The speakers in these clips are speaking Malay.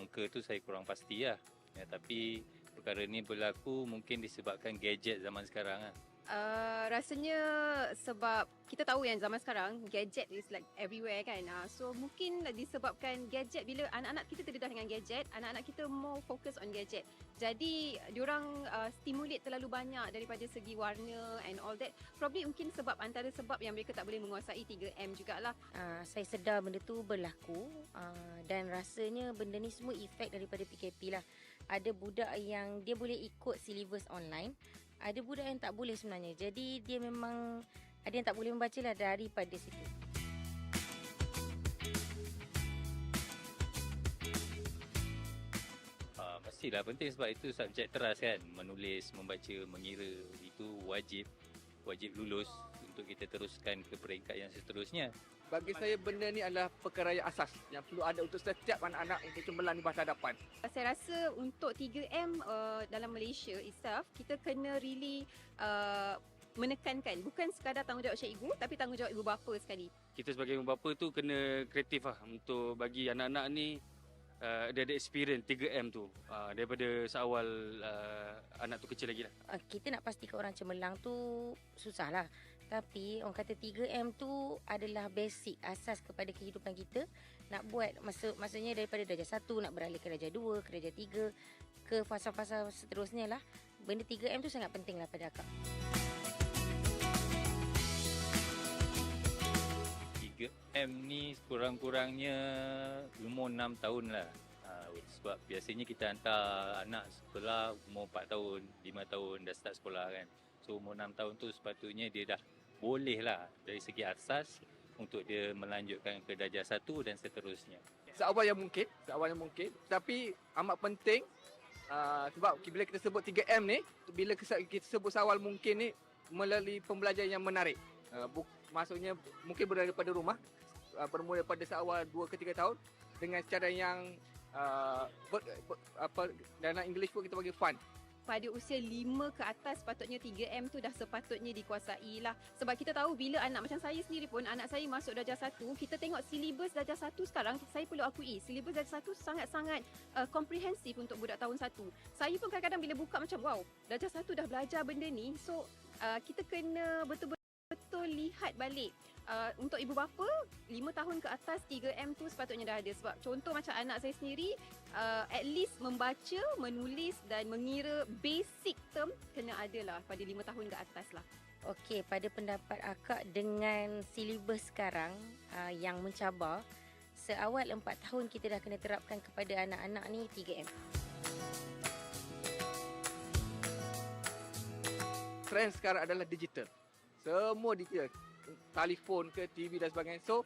angka tu saya kurang pasti lah. Tapi perkara ni berlaku mungkin disebabkan gadget zaman sekarang lah. Rasanya sebab kita tahu yang zaman sekarang gadget is like everywhere kan. So mungkin disebabkan gadget, bila anak-anak kita terdedah dengan gadget, anak-anak kita more focus on gadget. Jadi diorang stimulate terlalu banyak daripada segi warna and all that. Probably mungkin sebab antara sebab yang mereka tak boleh menguasai 3M jugalah. Saya sedar benda tu berlaku dan rasanya benda ni semua efek daripada PKP lah. Ada budak yang dia boleh ikut silibus online, ada budak yang tak boleh sebenarnya. Jadi dia memang ada yang tak boleh membaca lah daripada situ. Pastilah penting sebab itu subjek teras kan. Menulis, membaca, mengira, itu wajib lulus untuk kita teruskan ke peringkat yang seterusnya. Bagi saya benda ni adalah perkara yang asas yang perlu ada untuk setiap anak-anak untuk cemerlang di masa hadapan. Saya rasa untuk 3M dalam Malaysia itself, kita kena really menekankan bukan sekadar tanggungjawab cikgu tapi tanggungjawab ibu bapa sekali. Kita sebagai ibu bapa tu kena kreatif lah untuk bagi anak-anak ni dia ada experience 3M tu daripada seawal anak tu kecil lagi lah. Kita nak pastikan orang cemerlang tu susah lah. Tapi orang kata 3M tu adalah basic, asas kepada kehidupan kita. Nak buat, maksudnya daripada darjah 1 nak beralih ke darjah 2, ke darjah 3, ke fasa-fasa seterusnya lah. Benda 3M tu sangat penting lah pada akak. 3M ni kurang-kurangnya umur 6 tahun lah. Sebab biasanya kita hantar anak sekolah umur 4 tahun, 5 tahun dah start sekolah kan. So umur 6 tahun tu sepatutnya dia dah boleh lah dari segi asas untuk dia melanjutkan ke darjah 1 dan seterusnya. Seawal yang mungkin. Tapi amat penting sebab bila kita sebut 3M ni, bila kita sebut seawal mungkin ni melalui pembelajaran yang menarik. Maksudnya mungkin berada daripada rumah, bermula daripada seawal 2 ke 3 tahun dengan cara yang dalam English pun kita bagi fun. Pada usia 5 ke atas sepatutnya 3M tu dah sepatutnya dikuasai lah. Sebab kita tahu bila anak macam saya sendiri pun, anak saya masuk darjah 1, kita tengok silibus darjah 1 sekarang, saya perlu akui silibus darjah 1 sangat-sangat komprehensif untuk budak tahun 1. Saya pun kadang-kadang bila buka macam wow, darjah 1 dah belajar benda ni. So kita kena betul-betul lihat balik. Untuk ibu bapa 5 tahun ke atas 3M tu sepatutnya dah ada. Sebab contoh macam anak saya sendiri, at least membaca, menulis dan mengira basic term kena ada lah pada 5 tahun ke atas lah. Okey, pada pendapat akak dengan silibus sekarang yang mencabar, seawal 4 tahun kita dah kena terapkan kepada anak-anak ni 3M. Trend sekarang adalah digital. Semua digital. Telefon ke TV dan sebagainya. So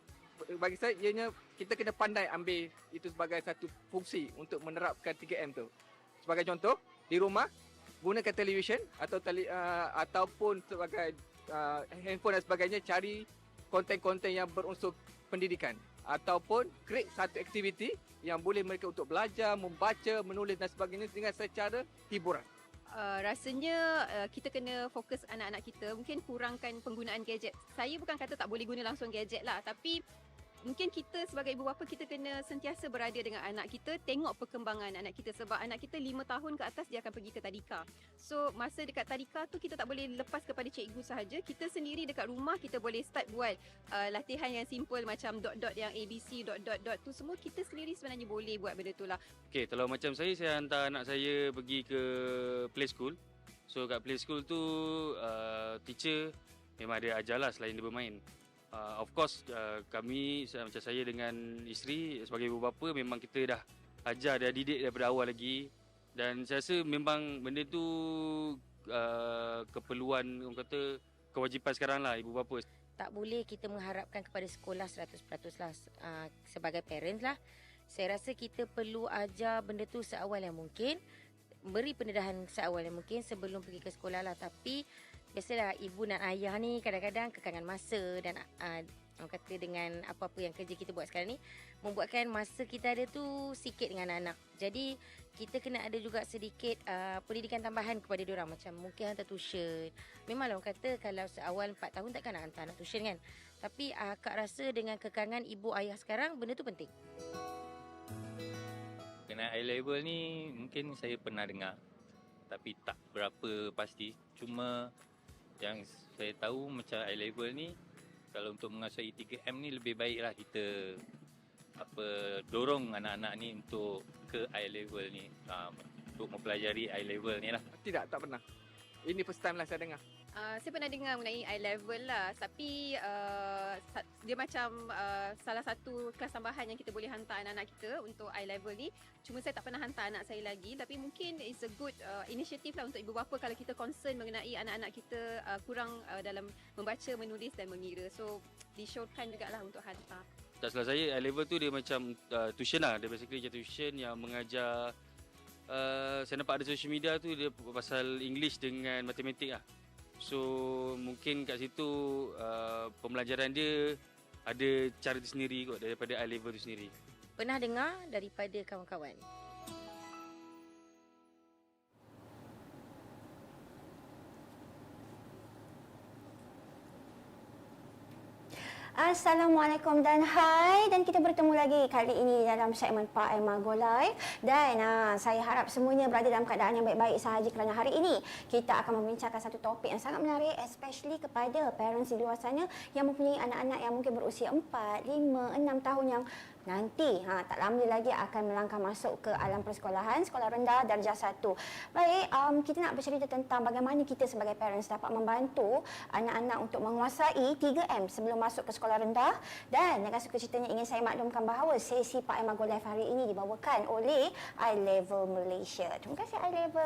bagi saya ianya kita kena pandai ambil itu sebagai satu fungsi untuk menerapkan 3M tu. Sebagai contoh, di rumah gunakan televisyen atau ataupun sebagai handphone dan sebagainya, cari konten-konten yang berunsur pendidikan ataupun create satu aktiviti yang boleh mereka untuk belajar, membaca, menulis dan sebagainya dengan secara hiburan. Rasanya kita kena fokus anak-anak kita, mungkin kurangkan penggunaan gadget. Saya bukan kata tak boleh guna langsung gadget lah, tapi mungkin kita sebagai ibu bapa kita kena sentiasa berada dengan anak kita, tengok perkembangan anak kita. Sebab anak kita 5 tahun ke atas dia akan pergi ke tadika. So masa dekat tadika tu kita tak boleh lepas kepada cikgu sahaja. Kita sendiri dekat rumah kita boleh start buat latihan yang simple macam dot-dot yang ABC, dot-dot-dot tu semua kita sendiri sebenarnya boleh buat benda tu lah. Okey, kalau macam saya hantar anak saya pergi ke play school. So kat play school tu teacher memang dia ajar lah selain dia bermain. Of course kami macam saya dengan isteri sebagai ibu bapa memang kita dah ajar, dah didik daripada awal lagi. Dan saya rasa memang benda tu keperluan, orang kata kewajipan sekarang lah ibu bapa. Tak boleh kita mengharapkan kepada sekolah 100% lah. Sebagai parents lah, saya rasa kita perlu ajar benda tu seawal yang mungkin, beri pendedahan seawal yang mungkin sebelum pergi ke sekolah lah. Tapi biasalah ibu dan ayah ni kadang-kadang kekangan masa dan orang kata dengan apa-apa yang kerja kita buat sekarang ni, membuatkan masa kita ada tu sikit dengan anak-anak. Jadi kita kena ada juga sedikit pendidikan tambahan kepada diorang, macam mungkin hantar tuition. Memanglah orang kata kalau seawal 4 tahun takkan nak hantar anak tuition kan. Tapi akak rasa dengan kekangan ibu ayah sekarang, benda tu penting. Berkenaan A-level ni mungkin saya pernah dengar tapi tak berapa pasti. Cuma yang saya tahu macam A-level ni kalau untuk menguasai 3M ni lebih baiklah kita dorong anak-anak ni untuk ke A-level ni, untuk mempelajari A-level ni lah. Tidak, tak pernah. Ini first time lah saya dengar. Saya pernah dengar mengenai I-level lah, tapi dia macam salah satu kelas tambahan yang kita boleh hantar anak-anak kita untuk I-level ni. Cuma saya tak pernah hantar anak saya lagi, tapi mungkin it's a good initiative lah untuk ibu bapa kalau kita concern mengenai anak-anak kita kurang dalam membaca, menulis dan mengira. So disyorkan jugalah untuk hantar. Tak salah saya, A-level tu dia macam tuition lah. Dia basically je tuition yang mengajar, saya nampak ada social media tu dia pasal English dengan matematik lah. So mungkin kat situ pembelajaran dia ada cara dia sendiri kot daripada A-level tu sendiri. Pernah dengar daripada kawan-kawan? Assalamualaikum dan hai, dan kita bertemu lagi kali ini dalam segmen Pa&Ma GoLive, dan saya harap semuanya berada dalam keadaan yang baik-baik sahaja kerana hari ini kita akan membincangkan satu topik yang sangat menarik, especially kepada parents di luar sana yang mempunyai anak-anak yang mungkin berusia 4, 5, 6 tahun yang nanti tak lama lagi akan melangkah masuk ke alam persekolahan, sekolah rendah darjah 1. Baik, kita nak bercerita tentang bagaimana kita sebagai parents dapat membantu anak-anak untuk menguasai 3M sebelum masuk ke sekolah rendah. Dan dengan sukacitanya ingin saya maklumkan bahawa sesi Pa&Ma GoLive hari ini dibawakan oleh I-Level Malaysia. Terima kasih I-Level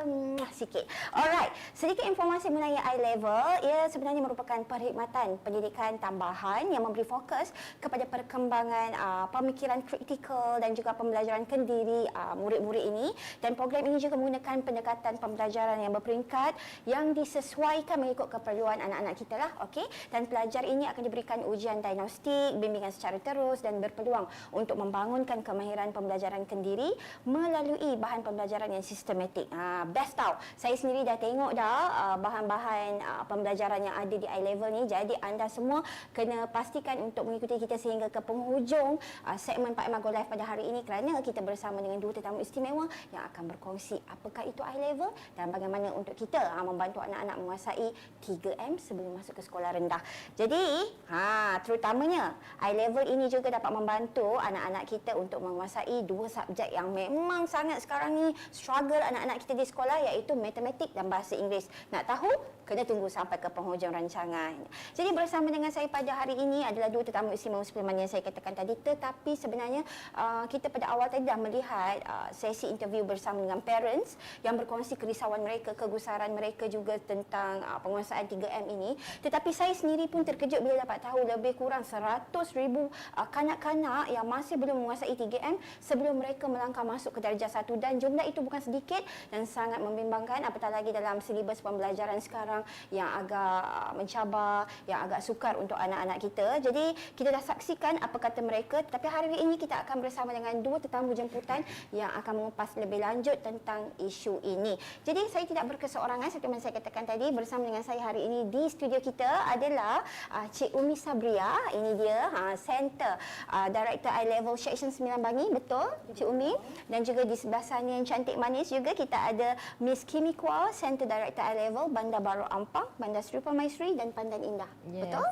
sikit. Alright, sedikit informasi mengenai I-Level. Ia sebenarnya merupakan perkhidmatan pendidikan tambahan yang memberi fokus kepada perkembangan pemikiran kritikal dan juga pembelajaran kendiri murid-murid ini, dan program ini juga menggunakan pendekatan pembelajaran yang berperingkat yang disesuaikan mengikut keperluan anak-anak kita lah, okey. Dan pelajar ini akan diberikan ujian diagnostik, bimbingan secara terus dan berpeluang untuk membangunkan kemahiran pembelajaran kendiri melalui bahan pembelajaran yang sistematik. Best tau. Saya sendiri dah tengok dah bahan-bahan pembelajaran yang ada di I-Level ni. Jadi anda semua kena pastikan untuk mengikuti kita sehingga ke penghujung segmen Pa&Ma GoLive pada hari ini, kerana kita bersama dengan dua tetamu istimewa yang akan berkongsi apakah itu I-Level dan bagaimana untuk kita membantu anak-anak menguasai 3M sebelum masuk ke sekolah rendah. Jadi, terutamanya I-Level ini juga dapat membantu anak-anak kita untuk menguasai dua subjek yang memang sangat sekarang ni struggle anak-anak kita di sekolah, iaitu matematik dan bahasa Inggeris. Nak tahu? Kena tunggu sampai ke penghujung rancangan. Jadi bersama dengan saya pada hari ini adalah dua tetamu istimewa seperti yang saya katakan tadi, tetapi sebenarnya kita pada awal tadi dah melihat sesi interview bersama dengan parents yang berkongsi kerisauan mereka, kegusaran mereka juga tentang penguasaan 3M ini. Tetapi saya sendiri pun terkejut bila dapat tahu lebih kurang 100,000 kanak-kanak yang masih belum menguasai 3M sebelum mereka melangkah masuk ke darjah 1, dan jumlah itu bukan sedikit dan sangat membimbangkan, apatah lagi dalam silibus pembelajaran sekarang yang agak mencabar, yang agak sukar untuk anak-anak kita. Jadi kita dah saksikan apa kata mereka, tapi hari ini kita akan bersama dengan dua tetamu jemputan yang akan mengupas lebih lanjut tentang isu ini. Jadi saya tidak berkeseorangan seperti yang saya katakan tadi. Bersama dengan saya hari ini di studio kita adalah Cik Umi Sabriah. Ini dia Center Director I-Level Section 9 Bangi. Betul Cik Umi? Dan juga di sebelah sana yang cantik manis juga kita ada Miss Kimmi Kua, Center Director I-Level Bandar Baru Ampang, Bandar Seri Permaisuri dan Pandan Indah. Yes, betul?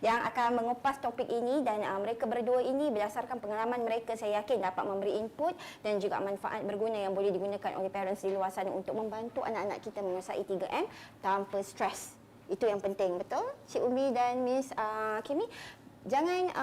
Yang akan mengupas topik ini, dan mereka berdua ini berdasarkan pengalaman mereka, saya yakin dapat memberi input dan juga manfaat berguna yang boleh digunakan oleh parents di luar sana untuk membantu anak-anak kita menguasai 3M tanpa stres. Itu yang penting, betul? Cik Umi dan Miss Kimmi, jangan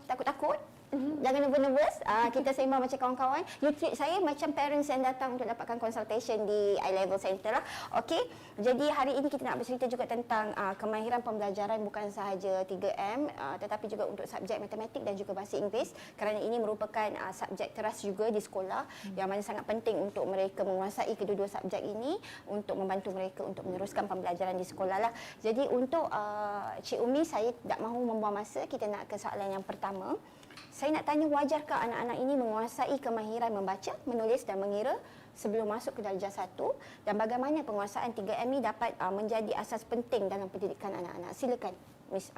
takut-takut. Jangan nervous. Kita sembang macam kawan-kawan. You treat saya macam parents yang datang untuk dapatkan consultation di I-Level Center lah. Okey. Jadi hari ini kita nak bercerita juga tentang kemahiran pembelajaran bukan sahaja 3M tetapi juga untuk subjek matematik dan juga bahasa Inggeris, kerana ini merupakan subjek teras juga di sekolah yang mana sangat penting untuk mereka menguasai kedua-dua subjek ini untuk membantu mereka untuk meneruskan pembelajaran di sekolah lah. Jadi untuk Cik Umi, saya tak mahu membuang masa. Kita nak ke soalan yang pertama. Saya nak tanya, wajarkah anak-anak ini menguasai kemahiran membaca, menulis dan mengira sebelum masuk ke darjah 1, dan bagaimana penguasaan 3M ini dapat menjadi asas penting dalam pendidikan anak-anak? Silakan Miss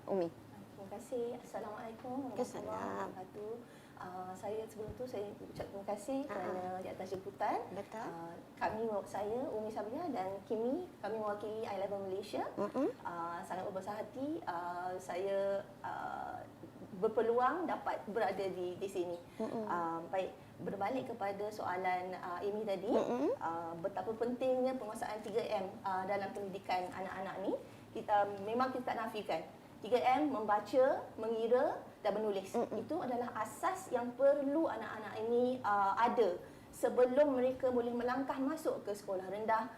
Umi. Terima kasih. Assalamualaikum warahmatullahi wabarakatuh. Saya sebelum tu saya ucap terima kasih kerana di atas jemputan. Betul. Kami, saya Umi Sabriah dan Kimmi, kami mewakili I-Level Malaysia. Sangat berbesar hati saya berpeluang dapat berada di sini. Baik, berbalik kepada soalan Amy tadi, betapa pentingnya penguasaan 3M dalam pendidikan anak-anak ni. Memang kita tak nafikan. 3M, membaca, mengira dan menulis. Itu adalah asas yang perlu anak-anak ini ada sebelum mereka boleh melangkah masuk ke sekolah rendah.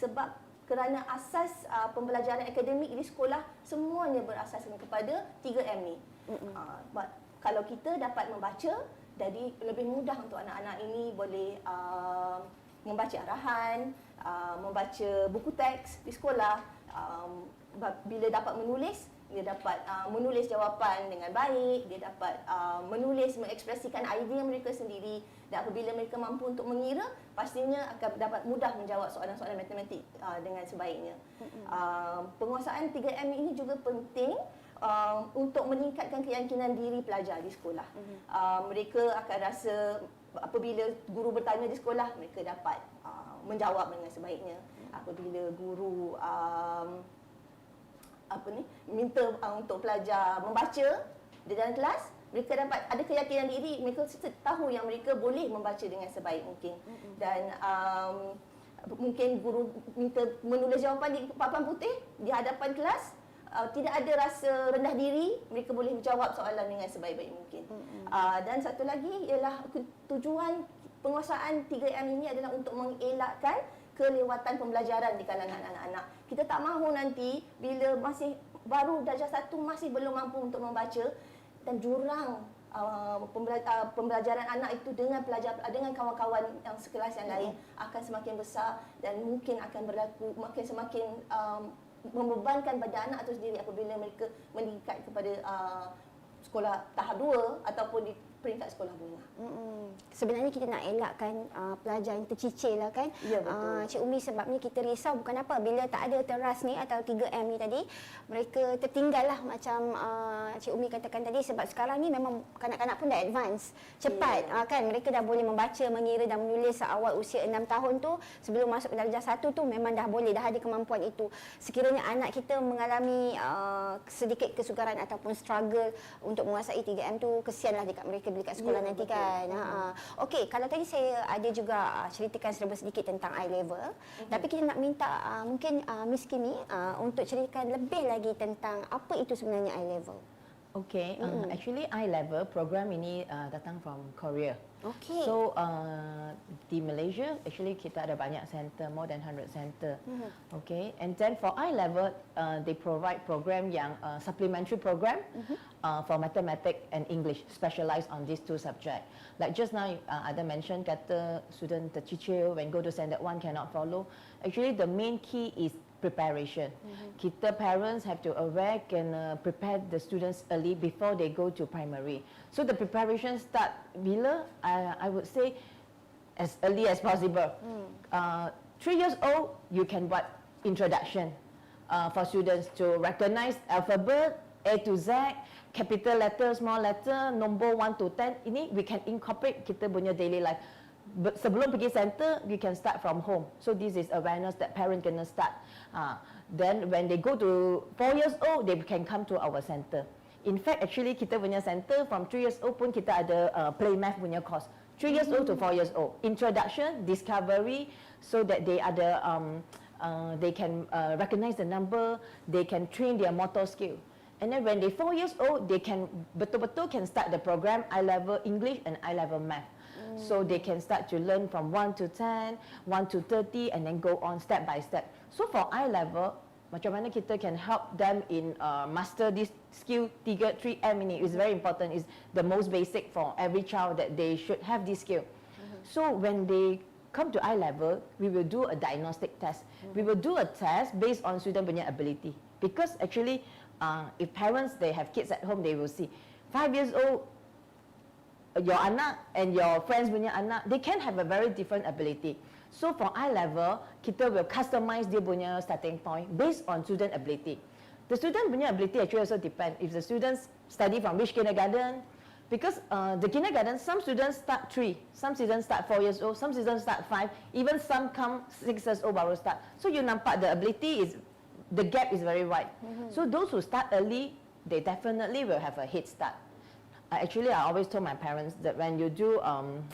Sebab kerana asas pembelajaran akademik di sekolah semuanya berasaskan kepada 3M ni. Kalau kita dapat membaca, jadi lebih mudah untuk anak-anak ini boleh membaca arahan, membaca buku teks di sekolah. Bila dapat menulis, dia dapat menulis jawapan dengan baik, dia dapat menulis, mengekspresikan idea mereka sendiri, dan apabila mereka mampu untuk mengira, pastinya akan dapat mudah menjawab soalan-soalan matematik dengan sebaiknya. Penguasaan 3M ini juga penting untuk meningkatkan keyakinan diri pelajar di sekolah. Mereka akan rasa apabila guru bertanya di sekolah, mereka dapat menjawab dengan sebaiknya. Apabila guru minta untuk pelajar membaca di dalam kelas, mereka dapat ada keyakinan diri, mereka tahu yang mereka boleh membaca dengan sebaik mungkin. Dan mungkin guru minta menulis jawapan di papan putih di hadapan kelas, tidak ada rasa rendah diri, mereka boleh menjawab soalan dengan sebaik-baik mungkin. Dan satu lagi ialah tujuan penguasaan 3M ini adalah untuk mengelakkan kelewatan pembelajaran di kalangan anak-anak. Kita tak mahu nanti bila masih baru darjah 1 masih belum mampu untuk membaca, dan jurang pembelajaran anak itu dengan kawan-kawan yang sekelas yang lain akan semakin besar, dan mungkin akan berlaku semakin membebankan pada anak itu sendiri apabila mereka meningkat kepada sekolah tahap 2 ataupun di peringkat sekolah menengah. Sebenarnya kita nak elakkan pelajar yang tercicir lah kan. Ya, betul. Cik Umi, sebabnya kita risau bukan apa, bila tak ada teras ni atau 3M ni tadi, mereka tertinggal lah macam Cik Umi katakan tadi, sebab sekarang ni memang kanak-kanak pun dah advance, cepat kan, mereka dah boleh membaca, mengira dan menulis seawal usia 6 tahun tu. Sebelum masuk ke darjah 1 tu memang dah boleh, dah ada kemampuan itu. Sekiranya anak kita mengalami sedikit kesukaran ataupun struggle untuk menguasai 3M tu, kesianlah dekat mereka bila kat sekolah nanti kan. Okey, kalau tadi saya ada juga ceritakan serba sedikit tentang I-level, tapi kita nak minta mungkin Miss Kimmi untuk ceritakan lebih lagi tentang apa itu sebenarnya I-level. Okay, actually I-level program ini datang from Korea. Okay. So di Malaysia actually kita ada banyak center, more than 100 center. Okay, and then for I-level they provide program yang supplementary program for mathematics and English, specialized on these two subjects. Like just now Ada mentioned kata student tercicir when go to standard 1 cannot follow. Actually the main key is preparation. Kita parents have to aware can prepare the students early before they go to primary. So the preparation start bila I would say as early as possible. 3 years old you can buat introduction for students to recognize alphabet A to Z, capital letter, small letter, number 1 to 10. Ini we can incorporate kita punya daily life. Sebelum pergi center, we can start from home. So this is awareness that parent kena start. Then when they go to 4 years old, they can come to our center. In fact, actually kita punya center from 3 years old pun kita ada play math punya course. 3 years old to 4 years old. Introduction, discovery, so that they ada they can recognize the number, they can train their motor skill. And then when they 4 years old, they can betul-betul can start the program I-level English and I-level Math. So they can start to learn from 1 to 10, 1 to 30, and then go on step by step. So for I-level, macam mana kita can help them in master this skill 3M ini is very important. Is the most basic for every child that they should have this skill. So when they come to I-level, we will do a diagnostic test. We will do a test based on student punya ability. Because actually, if parents they have kids at home, they will see 5 years old, your anak and your friends punya anak, they can have a very different ability. So for I-level, kita will customize dia punya starting point based on student ability. The student punya ability actually also depend. If the students study from which kindergarten, Because the kindergarten, some students start 3, some students start 4 years old, some students start 5, even some come 6 years old baru start. So you nampak the ability is, the gap is very wide. So those who start early, they definitely will have a head start. Actually, I always told my parents that when you do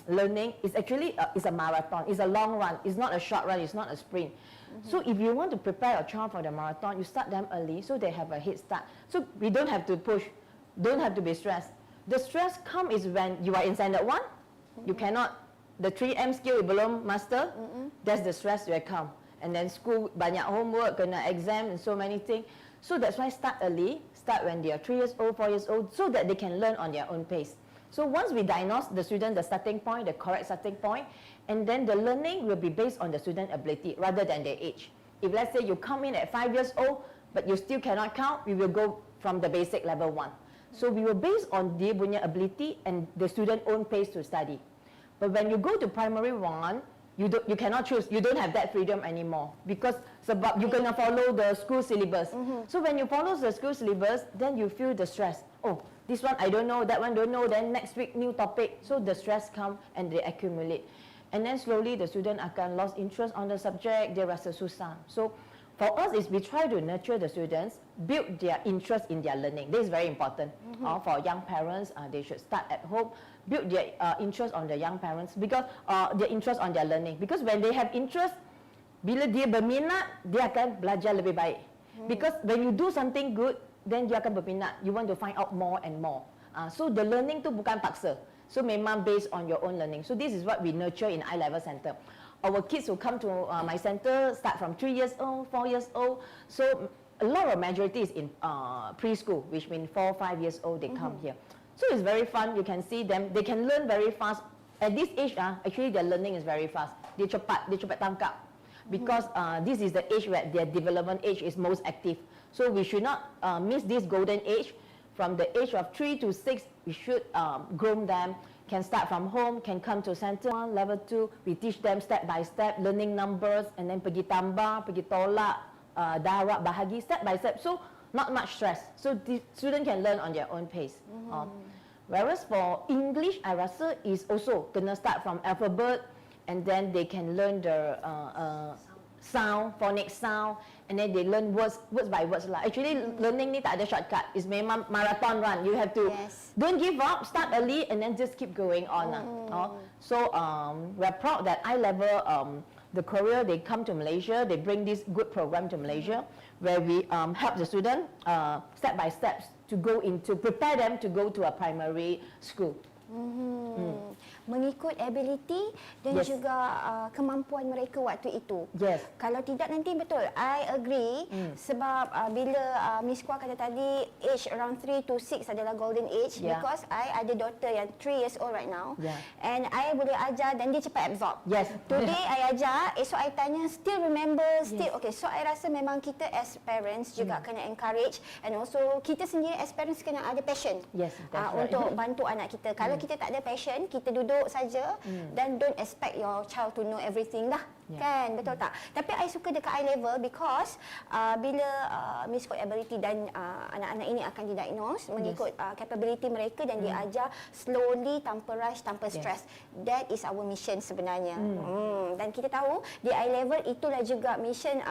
learning, it's actually it's a marathon, it's a long run, it's not a short run, it's not a sprint. So if you want to prepare your child for the marathon, you start them early so they have a head start. So we don't have to push, don't have to be stressed. The stress come is when you are in standard 1, you cannot, the 3M skill you belum master, that's the stress will come. And then school, banyak homework, kena exam and so many things. So that's why start early, start when they are 3 years old, 4 years old, so that they can learn on their own pace. So once we diagnose the student, the starting point, the correct starting point, and then the learning will be based on the student ability rather than their age. If let's say you come in at 5 years old, but you still cannot count, we will go from the basic level 1. So we will base on dia punya ability and the student own pace to study. But when you go to primary 1, you cannot choose. You don't have that freedom anymore because sebab you kena follow the school syllabus. So when you follow the school syllabus, then you feel the stress. Oh, this one I don't know, that one don't know. Then next week new topic. So the stress come and they accumulate, and then slowly the student akan lost interest on the subject. Dia rasa susah. So for us is we try to nurture the students, build their interest in their learning. This is very important. For young parents, they should start at home, build their interest on the young parents because their interest on their learning. Because when they have interest, bila dia berminat, dia akan belajar lebih baik. Because when you do something good, then dia akan berminat. You want to find out more and more. So the learning tu bukan paksa. So memang based on your own learning. So this is what we nurture in I-Level Center. Our kids who come to my center start from 3 years old, 4 years old. So a lot of majority is in preschool, which means 4, 5 years old they come here. So it's very fun. You can see them. They can learn very fast. At this age, actually their learning is very fast. Dia cepat tangkap. Because this is the age where their development age is most active. So we should not miss this golden age. From the age of 3 to 6, we should groom them. Can start from home, can come to center 1, level 2. We teach them step by step, learning numbers, and then pergi tambah, pergi tolak, darab, bahagi, step by step. So not much stress. So the student can learn on their own pace. Whereas for English, I rasa is also kena start from alphabet, and then they can learn the sound, phonic sound, and then they learn words by words lah. Actually, learning ni tak ada shortcut. It's memang marathon run. You have to don't give up, start early, and then just keep going on. So we're proud that I-Level, the Korea, they come to Malaysia. They bring this good program to Malaysia, where we help the student step by steps to go into, prepare them to go to a primary school. Mengikut ability dan juga kemampuan mereka waktu itu. Kalau tidak nanti betul, I agree. Sebab bila Miss Kua kata tadi age around 3 to 6 adalah golden age, because I ada daughter yang 3 years old right now, and I boleh ajar dan dia cepat absorb. Today I ajar, esok I tanya, still remember, still okay. So I rasa memang kita as parents juga kena encourage, and also kita sendiri as parents kena ada passion untuk bantu anak kita. Kalau kita tak ada passion, kita duduk saja dan don't expect your child to know everything dah. Kan, betul tak? Tapi I suka dekat I-Level because bila Miss Kua ability dan anak-anak ini akan didiagnose mengikut capability mereka dan diajar slowly, tanpa rush, tanpa stress. That is our mission sebenarnya. Dan kita tahu di I-Level itulah juga mission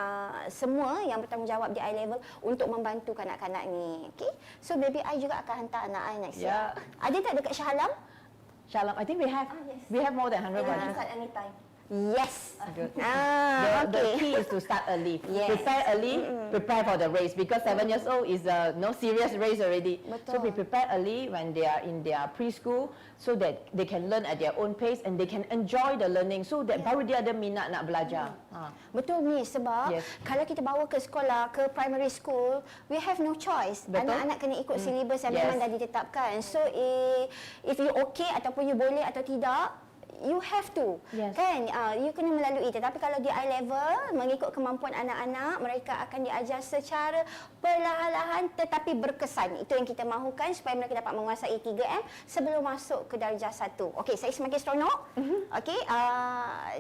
semua yang bertanggungjawab di I-Level untuk membantu kanak-kanak ni. Okay? So baby I juga akan hantar anak I next year. Ada tak dekat Shah Alam? Shah Alam, I think we have more than 100 branches. Anytime. Yes. Good. The key is to start early. Prepare early, prepare for the race, because 7 years old is a no serious race already. So we prepare early when they are in their preschool, so that they can learn at their own pace and they can enjoy the learning, so that baru dia ada minat nak belajar. Betul ni, sebab kalau kita bawa ke sekolah, ke primary school, we have no choice. Anak-anak kena ikut syllabus yang memang dah ditetapkan. So if you okay ataupun you boleh atau tidak, you have to, kan? You kena melalui. Tetapi kalau di I-Level, mengikut kemampuan anak-anak, mereka akan diajar secara perlahan-lahan tetapi berkesan. Itu yang kita mahukan supaya mereka dapat menguasai 3M sebelum masuk ke darjah 1. Okey, saya semakin seronok. Okey,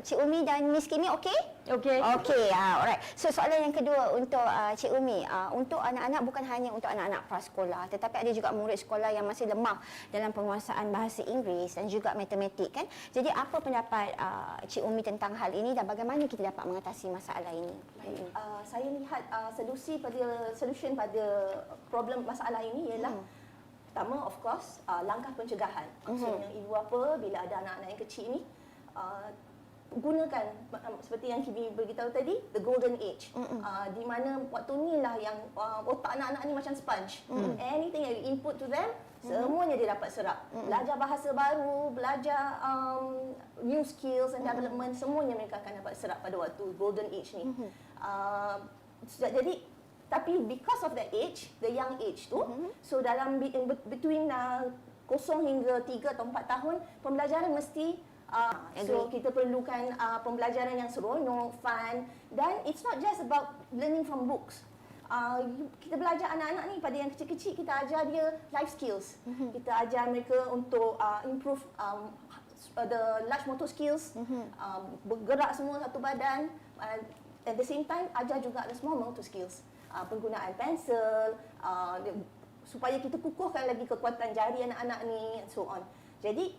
Cik Umi dan Miss Kimmi okey? Okay. Okey, alright. So soalan yang kedua untuk Cik Umi, untuk anak-anak bukan hanya untuk anak-anak prasekolah, tetapi ada juga murid sekolah yang masih lemah dalam penguasaan bahasa Inggeris dan juga matematik kan. Jadi apa pendapat Cik Umi tentang hal ini dan bagaimana kita dapat mengatasi masalah ini? Baik, saya lihat solution pada problem masalah ini ialah pertama, of course, langkah pencegahan. Maksudnya ibu bapa bila ada anak-anak yang kecil ni, gunakan seperti yang Kimmi beritahu tadi, the golden age, di mana waktu ni lah yang otak anak-anak ni macam sponge. Anything yang you input to them, semuanya dia dapat serap. Belajar bahasa baru, belajar new skills and development, semuanya mereka akan dapat serap pada waktu golden age ni. Jadi tapi because of that age, the young age tu, so dalam between 0 hingga 3 atau 4 tahun, pembelajaran mesti so kita perlukan pembelajaran yang seronok, fun, dan it's not just about learning from books. Kita belajar anak-anak ni pada yang kecil-kecil, kita ajar dia life skills. Kita ajar mereka untuk improve the large motor skills, bergerak semua satu badan. At the same time, ajar juga the small motor skills, penggunaan pensel, supaya kita kukuhkan lagi kekuatan jari anak-anak ni and so on. Jadi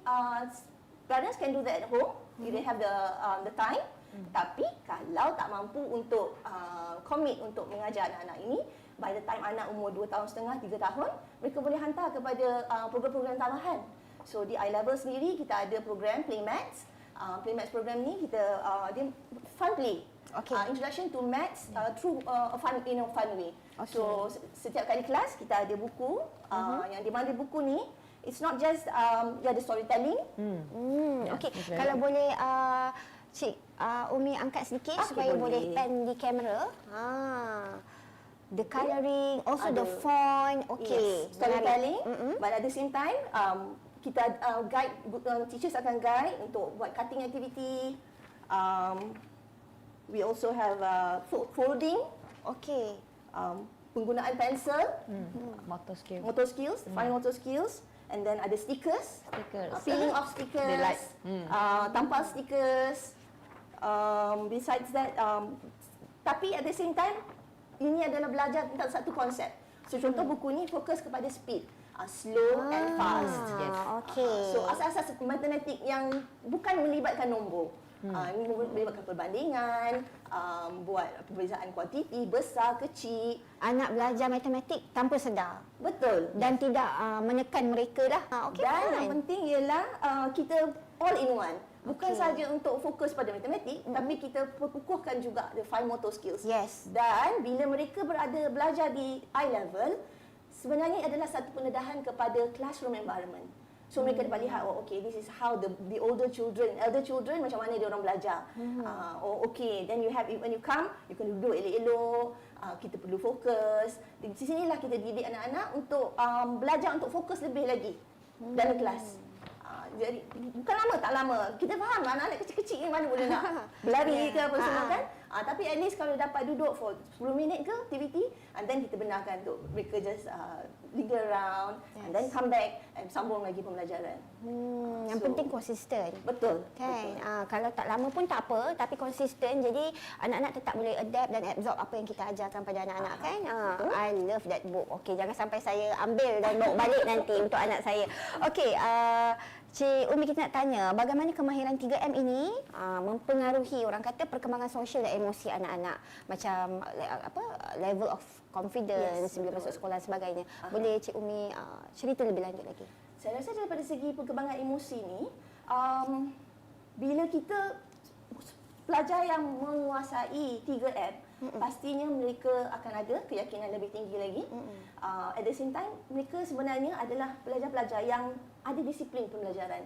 parents can do that at home. You don't have the time. Tapi kalau tak mampu untuk commit untuk mengajar anak-anak ini, by the time anak umur 2 tahun setengah, 3 tahun, mereka boleh hantar kepada program-program tambahan. So di I-Level sendiri kita ada program Play Maths. Play Maths program ni kita dia fun play. Introduction to maths through a fun way. So setiap kali kelas kita ada buku yang di mana buku ni, it's not just dia ada storytelling. Okey, kalau boleh Cik Umi angkat sedikit supaya boleh pan di kamera. The colouring, also the font. Okey, storytelling. But at the same time, kita guide, teachers akan guide untuk buat cutting activity. We also have folding. Okey. Penggunaan pensel. Motor skills. Fine motor skills. And then ada stickers. Peeling off stickers. Tanpa stickers. Besides that, tapi at the same time, ini adalah belajar tentang satu konsep. So contoh buku ni fokus kepada speed. Slow and fast. So asas-asas matematik yang bukan melibatkan nombor. Ini melibatkan perbandingan, buat perbezaan kuantiti, besar, kecil. Anak belajar matematik tanpa sedar. Betul. Dan tidak menekan mereka dah. Dan yang penting ialah kita all in one. Bukan saja untuk fokus pada matematik, tapi kita perkukuhkan juga the fine motor skills. Yes. Dan bila mereka belajar di I-Level, sebenarnya adalah satu pendedahan kepada classroom environment. So mereka dapat lihat, oh okay, this is how the elder children macam mana dia orang belajar. Oh okay, then when you come, you can duduk elok-elok. Kita perlu fokus. Di sinilah kita didik anak-anak untuk belajar untuk fokus lebih lagi dalam kelas. Jadi bukan lama tak lama. Kita faham anak-anak kecil-kecil ni mana boleh nak berlari ke apa semua kan. Tapi at least kalau dapat duduk for 10 minit ke aktiviti, and then kita benarkan untuk mereka just linger around and then come back and sambung lagi pembelajaran. Yang penting konsisten. Betul. Kan? Kalau tak lama pun tak apa, tapi konsisten. Jadi anak-anak tetap boleh adapt dan absorb apa yang kita ajarkan pada anak-anak kan. I love that book. Okey, jangan sampai saya ambil dan bawa balik nanti untuk anak saya. Okey, Cik Umi, kita nak tanya, bagaimana kemahiran 3M ini mempengaruhi orang kata perkembangan sosial dan emosi anak-anak, macam level of confidence bila masuk sekolah dan sebagainya. Boleh Cik Umi cerita lebih lanjut lagi? Saya rasa daripada segi perkembangan emosi ni, bila kita pelajar yang menguasai 3M, pastinya mereka akan ada keyakinan lebih tinggi lagi. At the same time, mereka sebenarnya adalah pelajar-pelajar yang ada disiplin pembelajaran.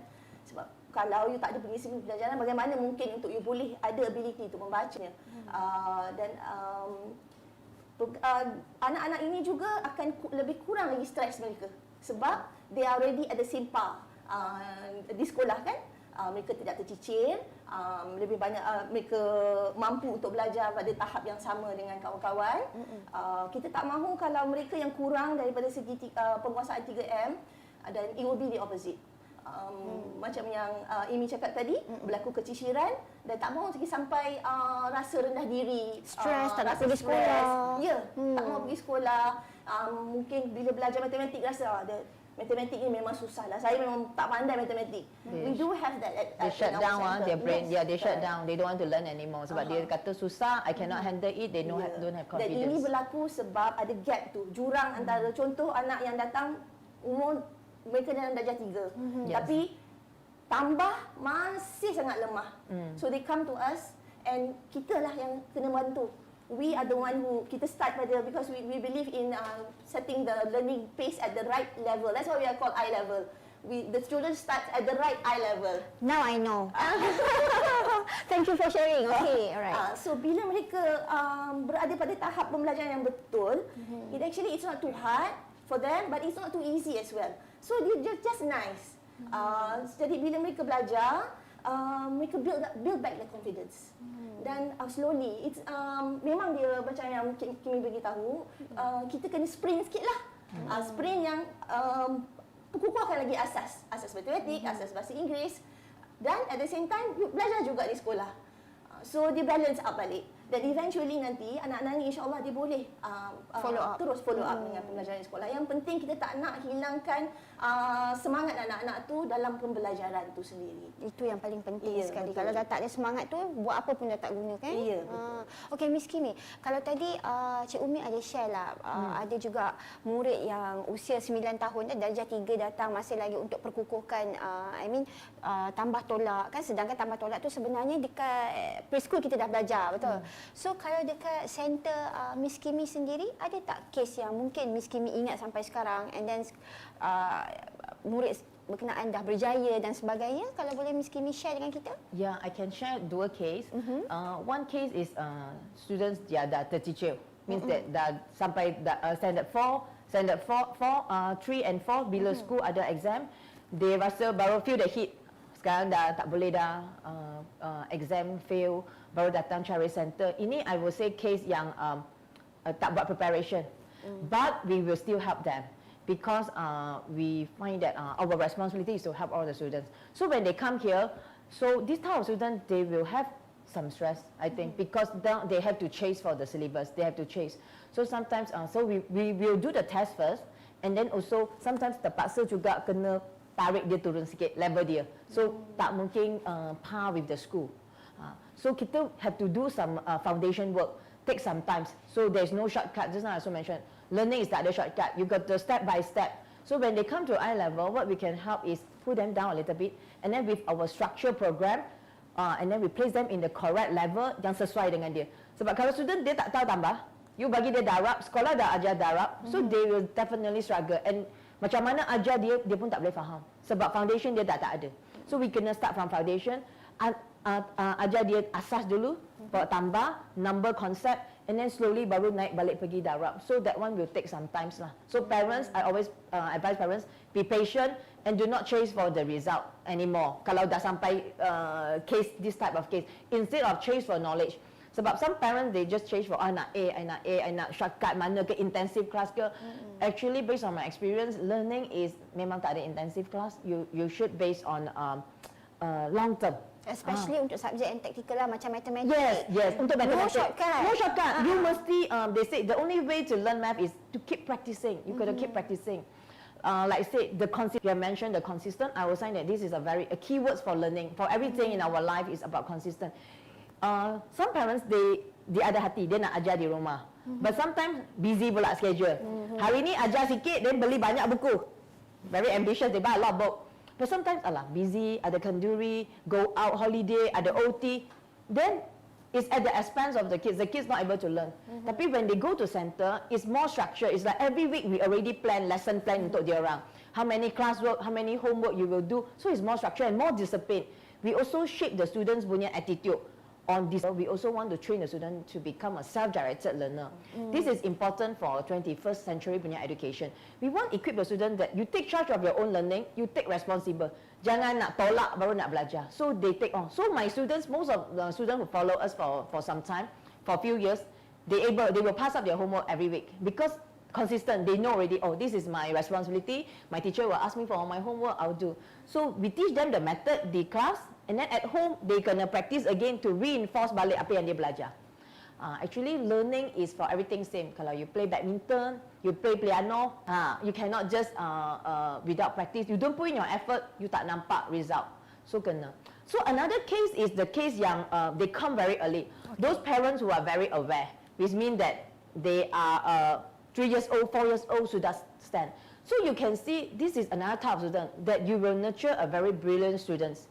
Sebab kalau you tak ada disiplin pembelajaran, bagaimana mungkin untuk you boleh ada ability untuk membacanya. Dan anak-anak ini juga akan lebih kurang lagi stres mereka. Sebab they are already at the same par di sekolah kan. Mereka tidak tercicir, lebih banyak mereka mampu untuk belajar pada tahap yang sama dengan kawan-kawan. Kita tak mahu kalau mereka yang kurang daripada segi penguasaan 3M, dan it will be the opposite. Macam yang Amy cakap tadi, berlaku keciciran dan tak mahu lagi sampai rasa rendah diri, Stres, tak nak rasa pergi stres. sekolah. Ya, tak mahu pergi sekolah. Mungkin bila belajar matematik rasa matematik ni memang susah lah. Saya memang tak pandai matematik. We do have that They shut down their brain. Yes, They shut down. They don't want to learn anymore. Sebab dia kata susah, I cannot handle it. They don't have Dan ini confidence. berlaku sebab ada gap tu, jurang antara contoh anak yang datang umur mereka dalam darjah 3. Yes. Tapi tambah masih sangat lemah. So they come to us and kita lah yang kena bantu. We are the one who kita start pada, because we believe in setting the learning pace at the right level. That's why we are called eye level. The children start at the right eye level. Now I know. Thank you for sharing. Okay, alright. So bila mereka berada pada tahap pembelajaran yang betul, it actually it's not too hard for them, but it's not too easy as well. So dia just nice. Jadi bila mereka belajar, mereka build back their confidence. Dan slowly, it's memang dia macam yang Kimmi beritahu, kita kena sprint sikit lah. Sprint yang kukuhkan lagi asas matematik, asas bahasa Inggeris, dan at the same time belajar juga di sekolah. So dia balance up balik. Dan eventually nanti anak-anak ni insya-Allah dia boleh terus follow up dengan pembelajaran di sekolah. Yang penting kita tak nak hilangkan semangat anak-anak tu dalam pembelajaran tu sendiri. Itu yang paling penting sekali. Betul. Kalau dah tak ada semangat tu, buat apa pun dah tak guna kan? Ya, betul. Okey, Miss Kimmi, kalau tadi Cik Umi ada share lah, ada juga murid yang usia 9 tahun darjah 3 datang masih lagi untuk perkukuhkan tambah tolak kan, sedangkan tambah tolak tu sebenarnya dekat preschool kita dah belajar, betul? So kalau dekat center Miss Kimmi sendiri, ada tak kes yang mungkin Miss Kimmi ingat sampai sekarang and then murid berkenaan dah berjaya dan sebagainya? Kalau boleh Miss Kimmi share dengan kita? Yeah, I can share 2 case. One case is students dah tercicir. Means that dah sampai standard 4, 3 and 4 bila school ada exam, they rasa baru feel the heat. Sekarang dah tak boleh dah exam fail, baru datang cari center. Ini I will say case yang tak buat preparation. But we will still help them. Because we find that our responsibility is to help all the students. So when they come here, so this type of students, they will have some stress, I think, because they have to chase for the syllabus. They have to chase. So sometimes, so we will do the test first, and then also sometimes terpaksa juga kena tarik dia turun sikit level dia. So tak mungkin par with the school. So kita have to do some foundation work. Take some time. So there's no shortcut. Just now I also mentioned, learning is not the shortcut. You got the step by step. So when they come to I level, what we can help is pull them down a little bit, and then with our structure program, and then we place them in the correct level yang sesuai dengan dia. Sebab kalau student dia tak tahu tambah, you bagi dia darab, sekolah dah ajar darab, so they will definitely struggle. And macam mana ajar dia pun tak boleh faham. Sebab foundation dia dah tak ada. So we kena start from foundation. Ajar dia asas dulu, bawa tambah, number concept, and then slowly baru naik balik pergi darab. So that one will take some times lah. So parents, I always advise parents, be patient and do not chase for the result anymore. Kalau dah sampai this type of case, instead of chase for knowledge. Sebab some parents, they just chase for I nak shortcut mana ke, intensive class ke. Actually, based on my experience, learning is memang tak ada intensive class. You should base on long term. Especially untuk subjek yang taktikal lah macam matematik. Yes. Untuk matematik. No shortcut. No shortcut. You mesti, they say the only way to learn math is to keep practicing. You got to keep practicing. Like I said, you have mentioned the consistent. I will say that this is a key words for learning. For everything in our life is about consistent. Some parents, dia ada hati, dia nak ajar di rumah. But sometimes busy pula schedule. Hari ni ajar sikit, then beli banyak buku. Very ambitious, they buy a lot of book. But sometimes, busy, ada kenduri, go out holiday, ada OT. Then, it's at the expense of the kids. The kids not able to learn. Tapi when they go to center, it's more structured. It's like every week we already plan, lesson plan untuk dia orang. How many classwork, how many homework you will do. So it's more structured and more discipline. We also shape the students' punya attitude. On this, we also want to train the student to become a self-directed learner. This is important for 21st century punya education. We want to equip the student that you take charge of your own learning, you take responsible. Jangan nak tolak baru nak belajar. So they take on. So my students, most of the students who follow us for some time, for a few years, they will pass up their homework every week because consistent. They know already, oh, this is my responsibility. My teacher will ask me for my homework, I'll do. So we teach them the method di class, and then at home, they kena practice again to reinforce balik apa yang dia belajar. Actually, learning is for everything same. Kalau you play badminton, you play piano, you cannot just without practice. You don't put in your effort, you tak nampak result. So kena. So another case is the case yang they come very early. Okay. Those parents who are very aware, which means that they are 3 years old, 4 years old sudah stand. So you can see this is another type of student that you will nurture a very brilliant students.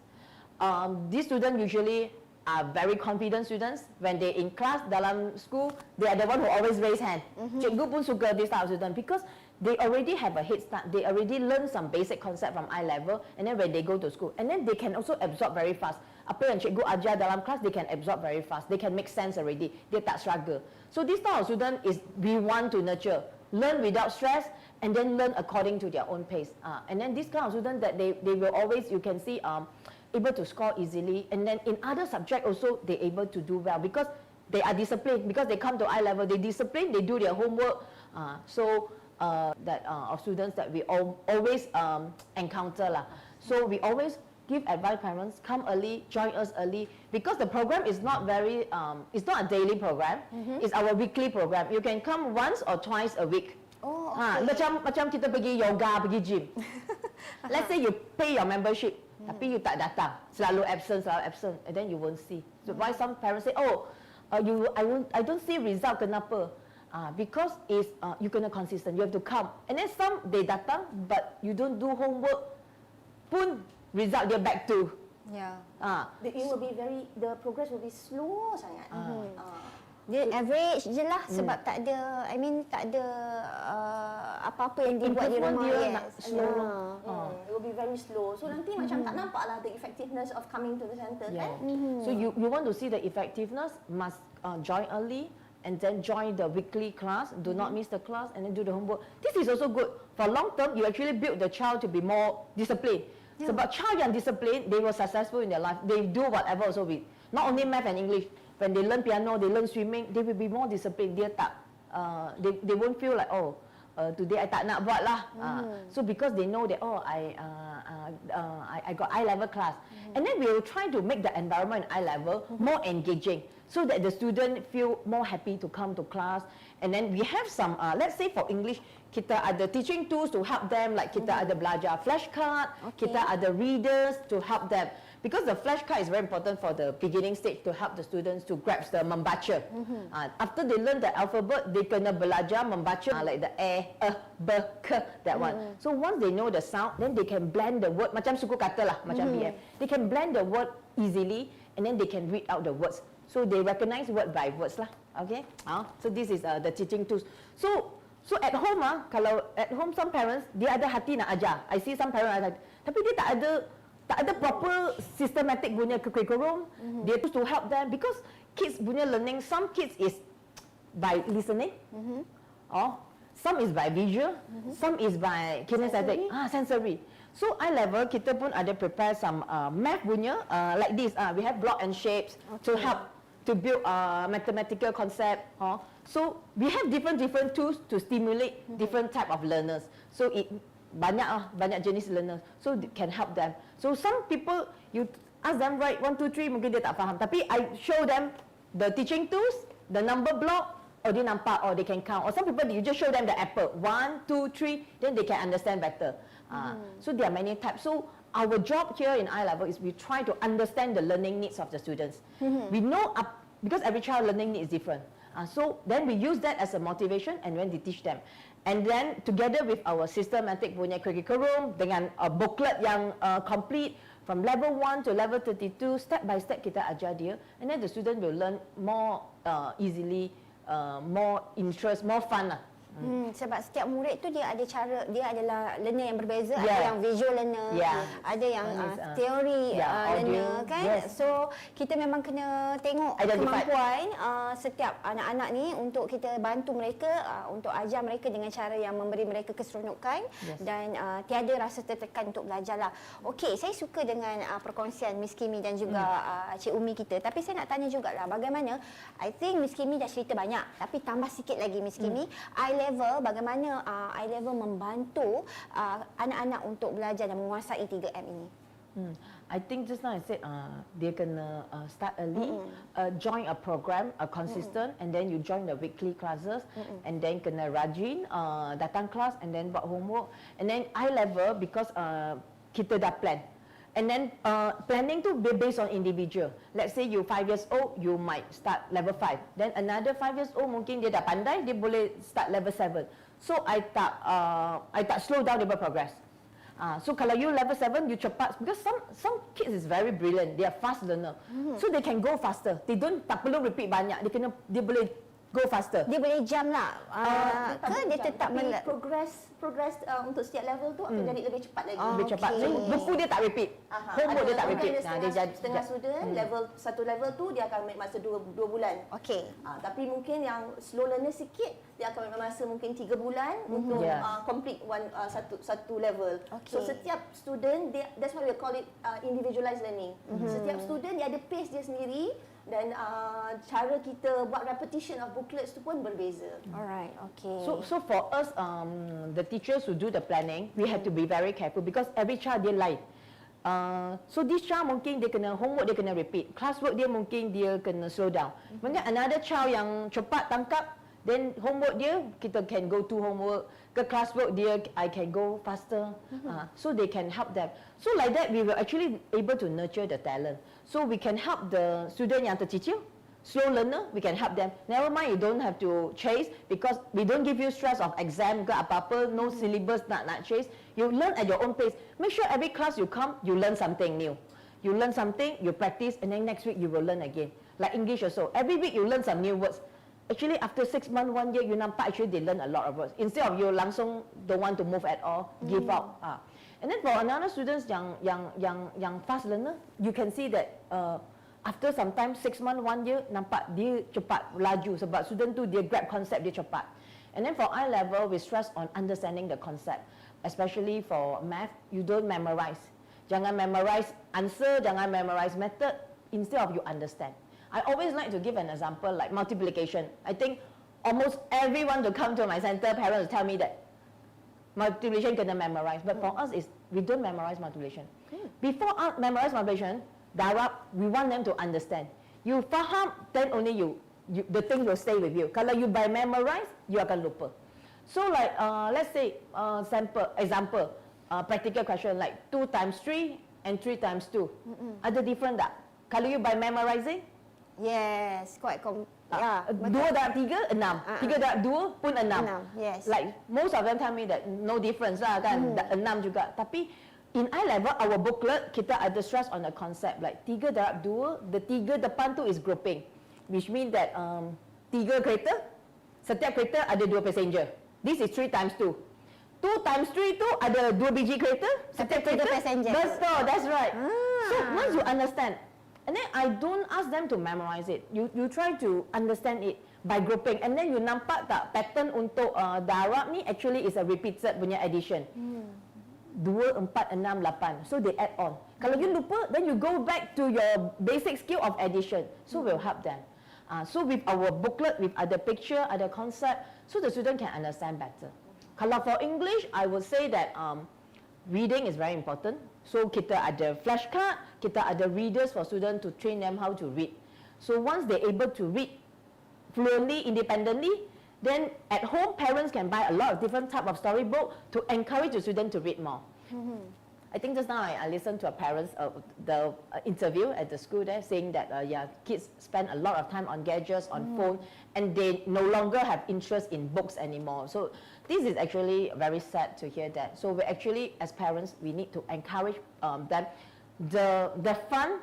These students usually are very confident students. When they in class dalam school, they are the one who always raise hand. Cikgu pun suka this type of student because they already have a head start. They already learn some basic concept from I level, and then when they go to school, and then they can also absorb very fast. Apa yang cikgu ajar dalam class, they can absorb very fast. They can make sense already. Dia tak struggle. So this type of student is we want to nurture. Learn without stress, and then learn according to their own pace. And then this kind of student that they will always, you can see, able to score easily, and then in other subject also they able to do well because they are disciplined, because they come to I level, they disciplined, they do their homework. That of students that we always encounter lah. So we always give advice parents, come early, join us early, because the program is not very, it's not a daily program, it's our weekly program. You can come once or twice a week. Oh, okay. Macam kita pergi yoga, pergi gym. Let's say you pay your membership, tapi you tak datang, selalu absent, and then you won't see. So why some parents say, oh, I don't see result, kenapa? Because it's you kena consistent, you have to come. And then some they datang, but you don't do homework, pun result dia back to. Yeah. It will be the progress will be slow sangat. Dia average je lah sebab tak ada, tak ada apa-apa yang dia buat di rumah. Slow. It will be very slow. So nanti macam tak nampak lah the effectiveness of coming to the center kan. So you want to see the effectiveness, must join early, and then join the weekly class. Do not miss the class, and then do the homework. This is also good. For long term, you actually build the child to be more disciplined. Sebab child yang disciplined, they were successful in their life. They do whatever also with, not only math and English. When they learn piano, they learn swimming, they will be more disciplined. Dia tak, they won't feel like, oh, today I tak nak buat lah. So because they know that, oh, I got I level class. And then we will try to make the environment in I level more engaging, so that the student feel more happy to come to class. And then we have some, let's say for English, kita ada teaching tools to help them, like kita ada belajar flashcard, kita ada readers to help them. Because the flashcard is very important for the beginning stage to help the students to grasp the membaca. After they learn the alphabet, they kena belajar membaca like the b, k, that one. So once they know the sound, then they can blend the word, macam suku kata lah, macam BF. They can blend the word easily, and then they can read out the words. So they recognize word by words lah. Okay? So this is the teaching tools. So at home kalau at home some parents dia ada hati nak ajar. I see some parents ada, tapi dia tak ada proper systematic punya curriculum. Dia to help them, because kids punya learning, some kids is by listening, or some is by visual, some is by kinesthetic, sensory. So I level kita pun ada prepare some math punya like this. We have block and shapes to help to build mathematical concept. So we have different tools to stimulate different type of learners. So it banyak jenis learners, so can help them. So some people, you ask them write 1, 2, 3, mungkin dia tak faham. Tapi I show them the teaching tools, the number block, or dia nampak, or they can count. Or some people, you just show them the apple, 1, 2, 3, then they can understand better. So there are many types. So our job here in I level is we try to understand the learning needs of the students. We know because every child learning need is different. So then we use that as a motivation, and when we teach them. And then together with our systematic punya curriculum dengan booklet yang complete from level 1 to level 32, step by step kita ajar dia, and then the student will learn more easily, more interest, more fun lah. Sebab setiap murid tu dia ada cara, dia adalah learner yang berbeza. Ada yang visual learner, ada yang teori learner kan. So kita memang kena tengok kemampuan setiap anak-anak ni untuk kita bantu mereka, untuk ajar mereka dengan cara yang memberi mereka keseronokan dan tiada rasa tertekan untuk belajar lah. Okey, saya suka dengan perkongsian Miss Kimmi dan juga Cik Umi kita. Tapi saya nak tanya jugalah, bagaimana, I think Miss Kimmi dah cerita banyak, tapi tambah sikit lagi Miss Kimmi. I level, bagaimana I level membantu anak-anak untuk belajar dan menguasai 3M ini? I think just now I said dia kena start early, join a program, a consistent, and then you join the weekly classes, and then kena rajin, datang kelas, and then buat homework, and then I level because kita dah plan. And then planning tu based on individual. Let's say you 5 years old, you might start level 5. Then another 5 years old mungkin dia dah pandai, dia boleh start level 7. So I tak slow down dia progress. So kalau you level 7, you cepat, because some kids is very brilliant, they are fast learner, so they can go faster. They tak perlu repeat banyak, dia boleh go faster. Dia boleh jam lah, ke dia tetap progress untuk setiap level tu akan jadi lebih cepat lagi. Lebih cepat. So buku dia tak repeat, homework dia tak repeat. Dia jadi setengah student, satu level tu dia akan ambil masa 2 bulan. Okey. Tapi mungkin yang slow learner sikit, dia akan ambil masa mungkin 3 bulan untuk complete satu level. Okay. So setiap student, that's why we call it individualized learning. Setiap student dia ada pace dia sendiri, dan cara kita buat repetition of booklets tu pun berbeza. Alright, okay. So for us, the teachers who do the planning, we have to be very careful because every child dia lain. So this child mungkin dia kena homework, dia kena repeat. Classwork dia mungkin dia kena slow down. Mungkin another child yang cepat tangkap, then homework dia kita can go to homework. Ke classwork dia I can go faster. So they can help them. So like that we will actually able to nurture the talent. So we can help the student yang tercicir, slow learner, we can help them. Never mind, you don't have to chase because we don't give you stress of exam ke apa-apa, no syllabus nak chase. You learn at your own pace. Make sure every class you come, you learn something new. You learn something, you practice, and then next week you will learn again. Like English also, every week you learn some new words. Actually, after 6 months, 1 year, you nampak actually they learn a lot of words. Instead of you langsung don't want to move at all, give up. And then for another students yang fast learner, you can see that after some time 6 months, 1 year, nampak dia cepat laju sebab student tu dia grab concept dia cepat. And then for I level, we stress on understanding the concept, especially for math. You don't memorize. Jangan memorize answer, jangan memorize method. Instead of you understand. I always like to give an example like multiplication. I think almost everyone to come to my center, parents tell me that multiplication kena memorize. But for us, we don't memorize multiplication. Before memorize multiplication, darab, we want them to understand. You faham, then only the thing will stay with you. Kalau you by memorize, you akan lupa. So like, let's say, example, practical question like 2 times 3 and 3 times 2. Ada different tak? Kalau you by memorizing, yes, quite dua darab 3, 6. 3 darab 2 pun 6. Yes. Like most of them tell me that no difference lah kan, 6 juga. Tapi in I level, our booklet, kita ada stress on the concept. Like 3 darab 2, the 3 depan tu is grouping. Which mean that 3 kereta, setiap kereta ada 2 passenger. This is 3 times 2. 2 times 3 tu ada 2 biji kereta, setiap kereta passenger. Betul, that's right. So once you understand, and then I don't ask them to memorize it. You try to understand it by grouping, and then you nampak tak pattern untuk darab ni actually is a repeated punya addition. 2, 4, 6, 8. So they add on. Kalau you lupa, then you go back to your basic skill of addition. So we'll help them. So with our booklet, with other picture, other concept, so the student can understand better. Kalau for English, I would say that reading is very important. So kita ada flashcard, kita ada readers for students to train them how to read. So once they're able to read fluently, independently, then at home parents can buy a lot of different type of storybook to encourage the student to read more. I think just now I listened to a parents the interview at the school there saying that kids spend a lot of time on gadgets, on phone, and they no longer have interest in books anymore. So this is actually very sad to hear that. So we actually, as parents, we need to encourage them the fun,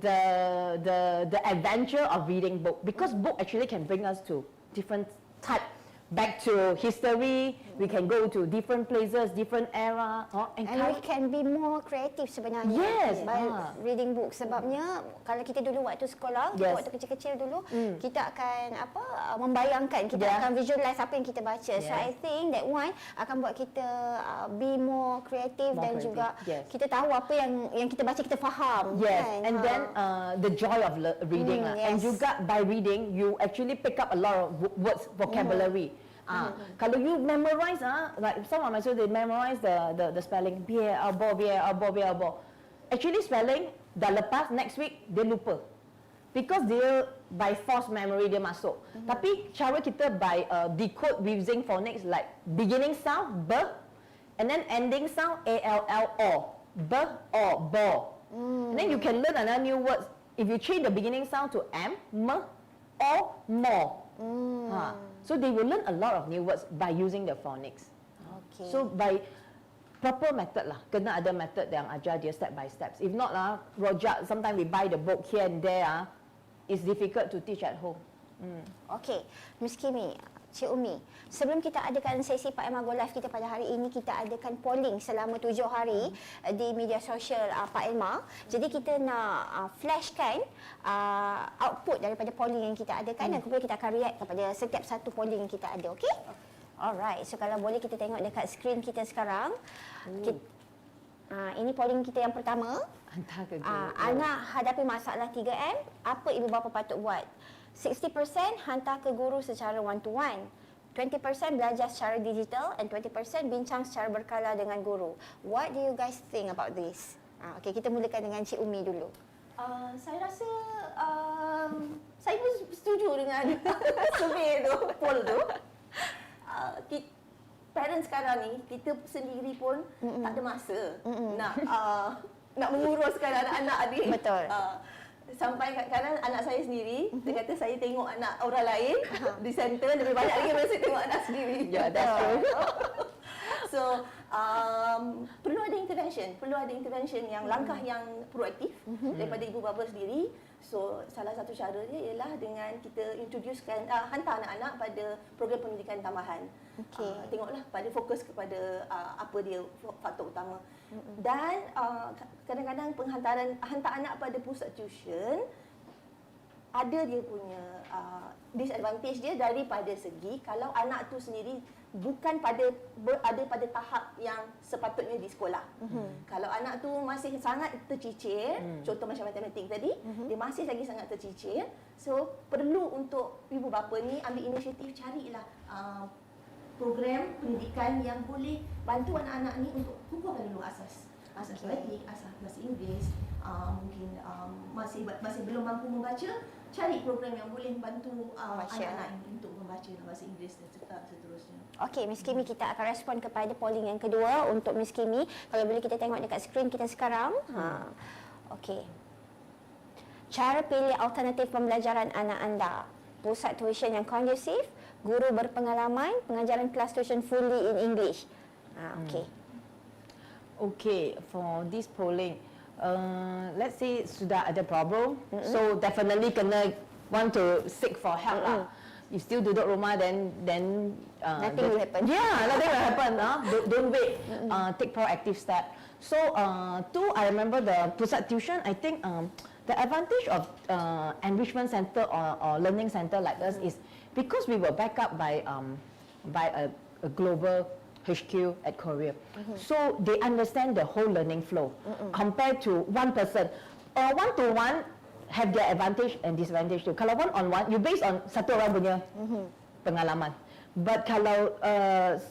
the adventure of reading book, because book actually can bring us to different type. Back to history, we can go to different places, different era. And we can be more creative sebenarnya. Yes. By reading book. Sebabnya kalau kita dulu waktu sekolah, waktu kecil-kecil dulu, kita akan membayangkan, kita akan visualize apa yang kita baca. So I think that one akan buat kita be more creative dan juga kita tahu apa yang kita baca, kita faham. Yes. Kan? And then the joy of reading. And juga by reading, you actually pick up a lot of words, vocabulary. Kalau you memorize, like some of my students, they memorize the spelling, biar abo. Actually spelling dah lepas, next week dia lupa. Because dia by force memory dia masuk. Tapi cara kita by decode using phonics like beginning sound b, and then ending sound all, b or bo. And then you can learn another new words. If you change the beginning sound to m, or more. So they will learn a lot of new words by using the phonics. Okay. So by proper method lah, kena ada method yang ajar dia step by steps. If not lah, rojak, sometimes we buy the book here and there, it's difficult to teach at home. Okey, Miss Kimmi, Cik Umi, sebelum kita adakan sesi Pa&Ma GoLive kita pada hari ini, kita adakan polling selama 7 hari di media sosial Pa&Ma. Jadi kita nak flashkan output daripada polling yang kita adakan dan kemudian kita akan react kepada setiap satu polling yang kita ada, okey? Alright, so kalau boleh kita tengok dekat skrin kita sekarang. Ini polling kita yang pertama. Hantar ke guru. Anak hadapi masalah 3M, apa ibu bapa patut buat? 60% hantar ke guru secara one to one, 20% belajar secara digital, and 20% bincang secara berkala dengan guru. What do you guys think about this? Okay, kita mulakan dengan Cik Umi dulu. Saya rasa saya pun setuju dengan survey tu, poll tu. Parents sekarang ni, kita sendiri pun tak ada masa nak menguruskan anak-anak adik. Betul. Sampai kadang-kadang anak saya sendiri, dia kata saya tengok anak orang lain di center lebih banyak lagi daripada saya tengok anak sendiri. Yeah, that's true. So, perlu ada intervention yang langkah yang proaktif daripada ibu bapa sendiri. So, salah satu cara dia ialah dengan kita introducekan, hantar anak-anak pada program pendidikan tambahan. Okay. Tengoklah fokus kepada apa dia faktor utama. Dan kadang-kadang hantar anak pada pusat tuition ada dia punya disadvantage dia daripada segi kalau anak tu sendiri bukan ada pada tahap yang sepatutnya di sekolah. Kalau anak tu masih sangat tercicir, contoh macam matematik tadi, dia masih lagi sangat tercicir, so perlu untuk ibu bapa ni ambil inisiatif, carilah program pendidikan yang boleh bantu anak-anak ni untuk kukuhkan dulu asas baik, asas bahasa Inggeris, mungkin masih belum mampu membaca, cari program yang boleh membantu anak-anak untuk membaca bahasa Inggeris dan seterusnya. Okey, Miss Kimmi, kita akan respon kepada polling yang kedua untuk Miss Kimmi. Kalau boleh kita tengok dekat skrin kita sekarang. Okey. Cara pilih alternatif pembelajaran anak anda. Pusat tuition yang kondusif, guru berpengalaman, pengajaran kelas tuition fully in English. Okey. Okay, for this polling, let's say sudah ada problem, so definitely kena want to seek for help lah. You still duduk rumah, then nothing will happen. Yeah, nothing will happen. Don't wait. Take proactive step. So, I remember the pusat tuition. I think the advantage of enrichment center or learning center like us is because we were backed up by a global HQ at Korea. So they understand the whole learning flow compared to one person. One-to-one have their advantage and disadvantage too. Kalau one-on-one, you based on satu orang punya pengalaman. But kalau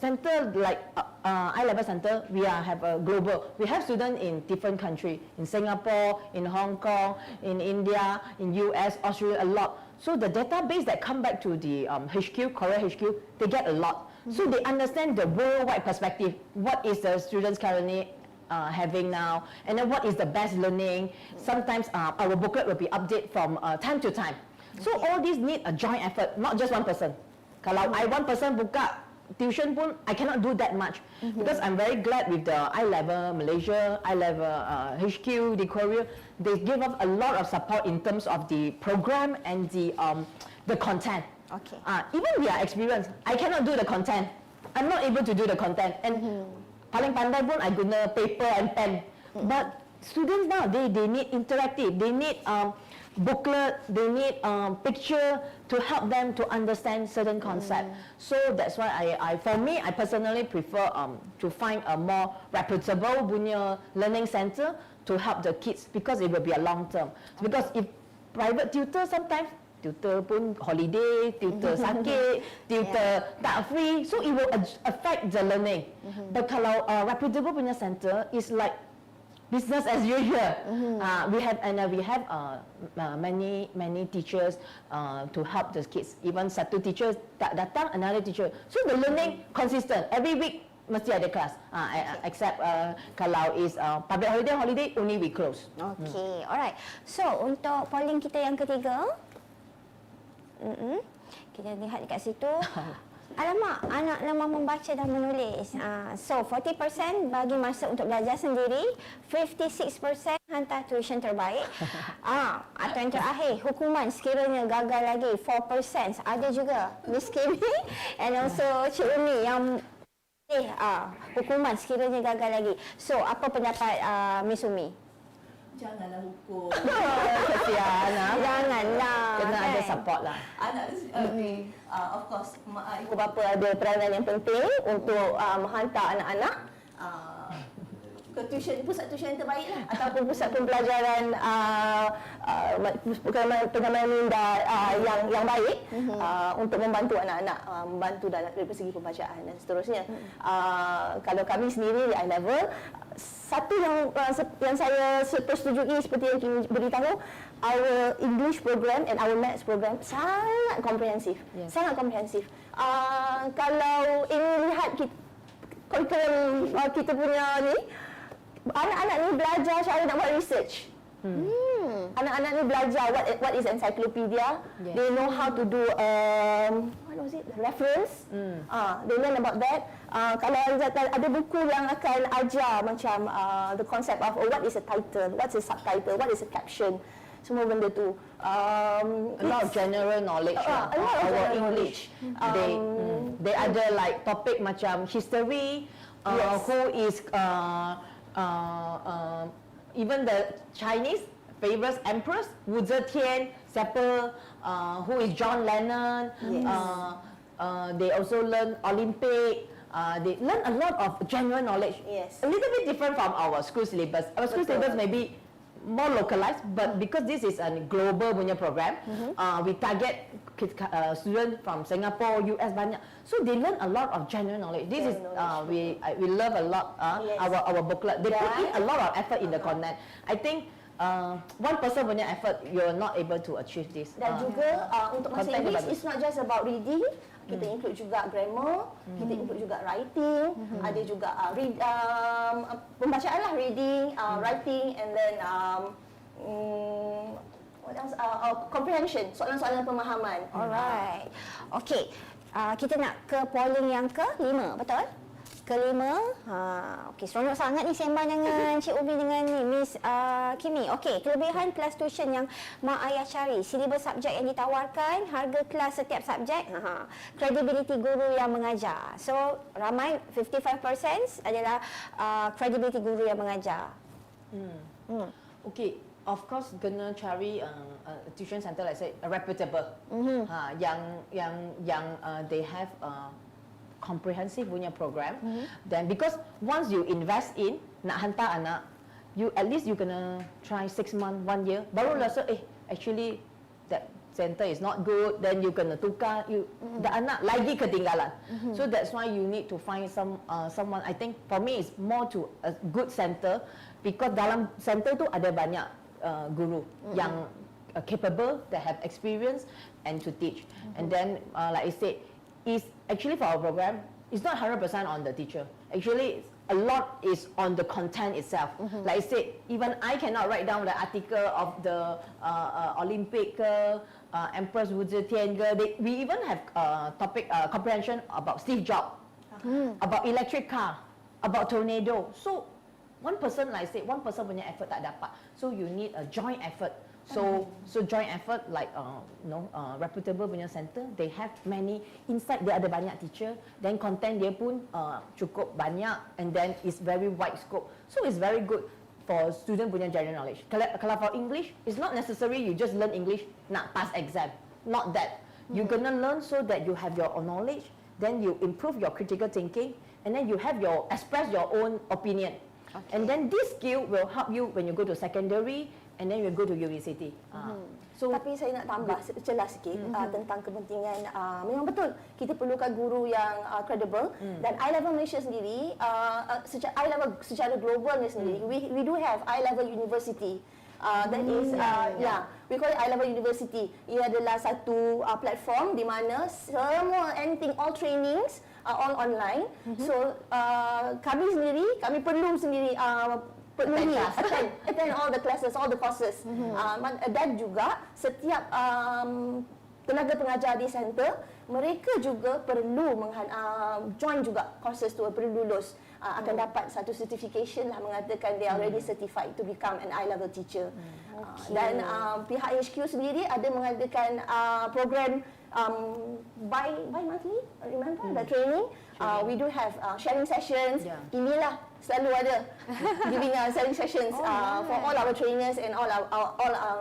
center like I-level center, we have a global. We have students in different countries, in Singapore, in Hong Kong, in India, in US, Australia, a lot. So the database that come back to the HQ, Korea HQ, they get a lot. So they understand the worldwide perspective. What is the students currently having now, and then what is the best learning. Sometimes our booklet will be updated from time to time. So all these need a joint effort, not just one person. Kalau I one person buka tuition pun, I cannot do that much. Because I'm very glad with the I-level Malaysia, I-level HQ, the Korea, they give us a lot of support in terms of the program and the content. Okay. Even we are experienced, I cannot do the content. I'm not able to do the content. And paling pandai pun I guna paper and pen. But students now, they need interactive. They need booklet. They need picture to help them to understand certain concept. So that's why for me, I personally prefer to find a more reputable punya learning center to help the kids, because it will be a long term. Because if private tutor, sometimes tutor pun holiday, tutor sakit, tutor tak free, so it will affect the learning. But kalau reputable punya center is like business as usual. We have many teachers to help the kids. Even satu teacher tak datang, another teacher. So the learning consistent. Every week mesti ada kelas. Except kalau is public holiday only we close. Okay, alright. So untuk polling kita yang ketiga, kita lihat dekat situ. Alamak, anak lemah membaca dan menulis. So 40% bagi masa untuk belajar sendiri, 56% hantar tuition terbaik. Atau yang terakhir, hukuman sekiranya gagal lagi, 4%. Ada juga Miss Kimmi and also Cik Umi yang hukuman sekiranya gagal lagi. So apa pendapat Miss Umi? Janganlah hukum. Kesian. Janganlah. Kena ada support lah. Anak of course ibu bapa ada peranan yang penting untuk menghantar anak-anak ke pusat tuition yang terbaik lah, ataupun pusat pembelajaran pengalaman minda yang baik untuk membantu anak-anak, membantu dari segi pembacaan dan seterusnya. Kalau kami sendiri di I-level, satu yang saya persetujui seperti yang Kim beritahu, our English program and our Maths program sangat komprehensif. Sangat komprehensif. Kalau ingin lihat kurikulum kita punya ni, anak-anak ni belajar cara nak buat research. Anak-anak ni belajar what is encyclopedia. They know how to do what was it? Reference. They learn about that. Kalau ada buku yang akan ajar macam the concept of what is a title, what's a subtitle, what is a caption. Semua benda tu. A lot of general knowledge a lot of our general English. knowledge. They ada like topic macam history, who is even the Chinese famous empress Wu Zetian, siapa, who is John Lennon. They also learn Olympic. They learn a lot of general knowledge. Yes. A little bit different from our school syllabus. Our school syllabus maybe more localized, but because this is a global punya program, we target students from Singapore, US banyak. So they learn a lot of general knowledge. This is we love a lot our booklet. They put in a lot of effort in the content. I think one person punya effort, you're not able to achieve this. Dan juga untuk masa English, it's not just about reading. Kita include juga grammar, kita include juga writing, ada juga pembacaan lah, reading, writing, and then what else? Comprehension, soalan-soalan pemahaman. Alright. Okay. Kita nak ke polling yang ke-5, betul? Kelima, okey, seronok sangat ni sembang dengan Cik Umi dengan ni Miss Kimmi. Okey, kelebihan kelas tuition yang mak ayah cari, silibus subjek yang ditawarkan, harga kelas setiap subjek, kredibiliti guru yang mengajar. So, ramai 55% adalah kredibiliti guru yang mengajar. Okay, of course kena cari tuition center like say reputable. Yang they have comprehensive punya program. Then because once you invest in nak hantar anak, you at least you kena try 6 months, 1 year, baru rasa actually that center is not good, then you kena tukar, the anak lagi ketinggalan. So that's why you need to find someone. I think for me it's more to a good center, because dalam center tu ada banyak guru yang capable, that have experience and to teach. And then like I said, is actually for our program, it's not 100% on the teacher. Actually, a lot is on the content itself. Like I said, even I cannot write down the article of the Olympic Empress Wu Zetian. We even have topic comprehension about Steve Jobs, about electric car, about tornado. So one person, like I said, one person punya effort tak dapat. So you need a joint effort. So joint effort like reputable punya center, they have many inside, dia ada banyak teacher, then content dia pun cukup banyak, and then it's very wide scope. So it's very good for student punya general knowledge. Kalau for English, it's not necessary you just learn English nak pass exam. Not that. You gonna learn so that you have your own knowledge, then you improve your critical thinking, and then you have express your own opinion. And then this skill will help you when you go to secondary, and then you go to university. So, tapi saya nak tambah celah sikit tentang kepentingan, memang betul kita perlukan guru yang credible, dan I-Level Malaysia sendiri, I-Level secara globalnya sendiri, we do have I-Level University. That is, we call it I-Level University. Ia adalah satu platform di mana semua all trainings all online. So kami perlu sendiri attend all the classes, all the courses. Dan juga setiap tenaga pengajar di center, mereka juga perlu join juga courses tu, perlu lulus. Akan dapat satu certification lah mengatakan they are already certified to become an I-Level teacher. Dan pihak HQ sendiri ada mengadakan program bi-monthly, remember the training? We do have sharing sessions. Inilah selalu ada giving sharing sessions for all our trainers and all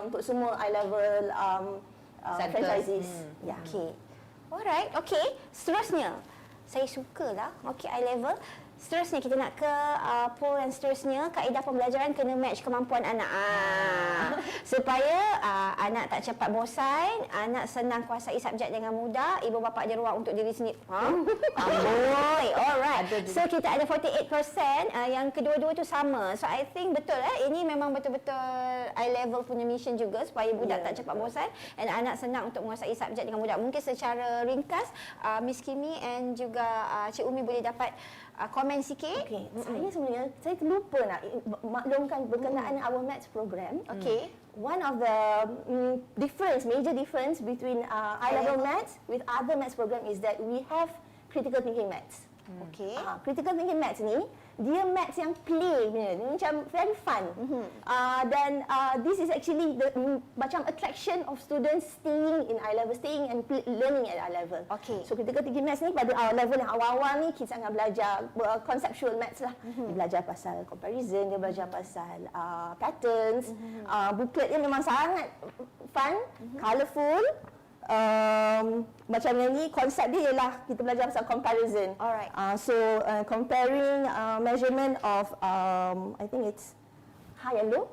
untuk semua I-Level franchisees. Okay. Alright, okay. Seterusnya, saya sukalah. Okay, I-Level. Seterusnya kita nak ke poll yang seterusnya, kaedah pembelajaran kena match kemampuan anak. Supaya anak tak cepat bosan, anak senang kuasai subjek dengan mudah, ibu bapa ada ruang untuk diri sendiri. Amboi. Alright. So kita ada 48% yang kedua-dua tu sama. So I think betul ini memang betul-betul I-Level punya mission juga, supaya budak tak cepat bosan dan anak senang untuk menguasai subjek dengan mudah. Mungkin secara ringkas Miss Kimmi and juga Cik Umi boleh dapat komen sikit. Okay. Saya sebenarnya terlupa nak maklumkan berkenaan our maths program. Okay. One of the major difference between I-Level maths with other maths program is that we have critical thinking maths. Okay. Critical thinking maths ni, dia maths yang play punya, dia macam very fun. Dan this is actually the macam attraction of students staying in I-Level, staying and learning at I-Level. Okay. So critical thinking maths ni pada level yang awal-awal ni kita sangat belajar conceptual maths lah. Dia belajar pasal comparison, dia belajar pasal patterns. Booklet dia memang sangat fun, colourful. Macam yang ni, konsep dia ialah kita belajar pasal comparison. Alright. Comparing measurement of I think it's high and low.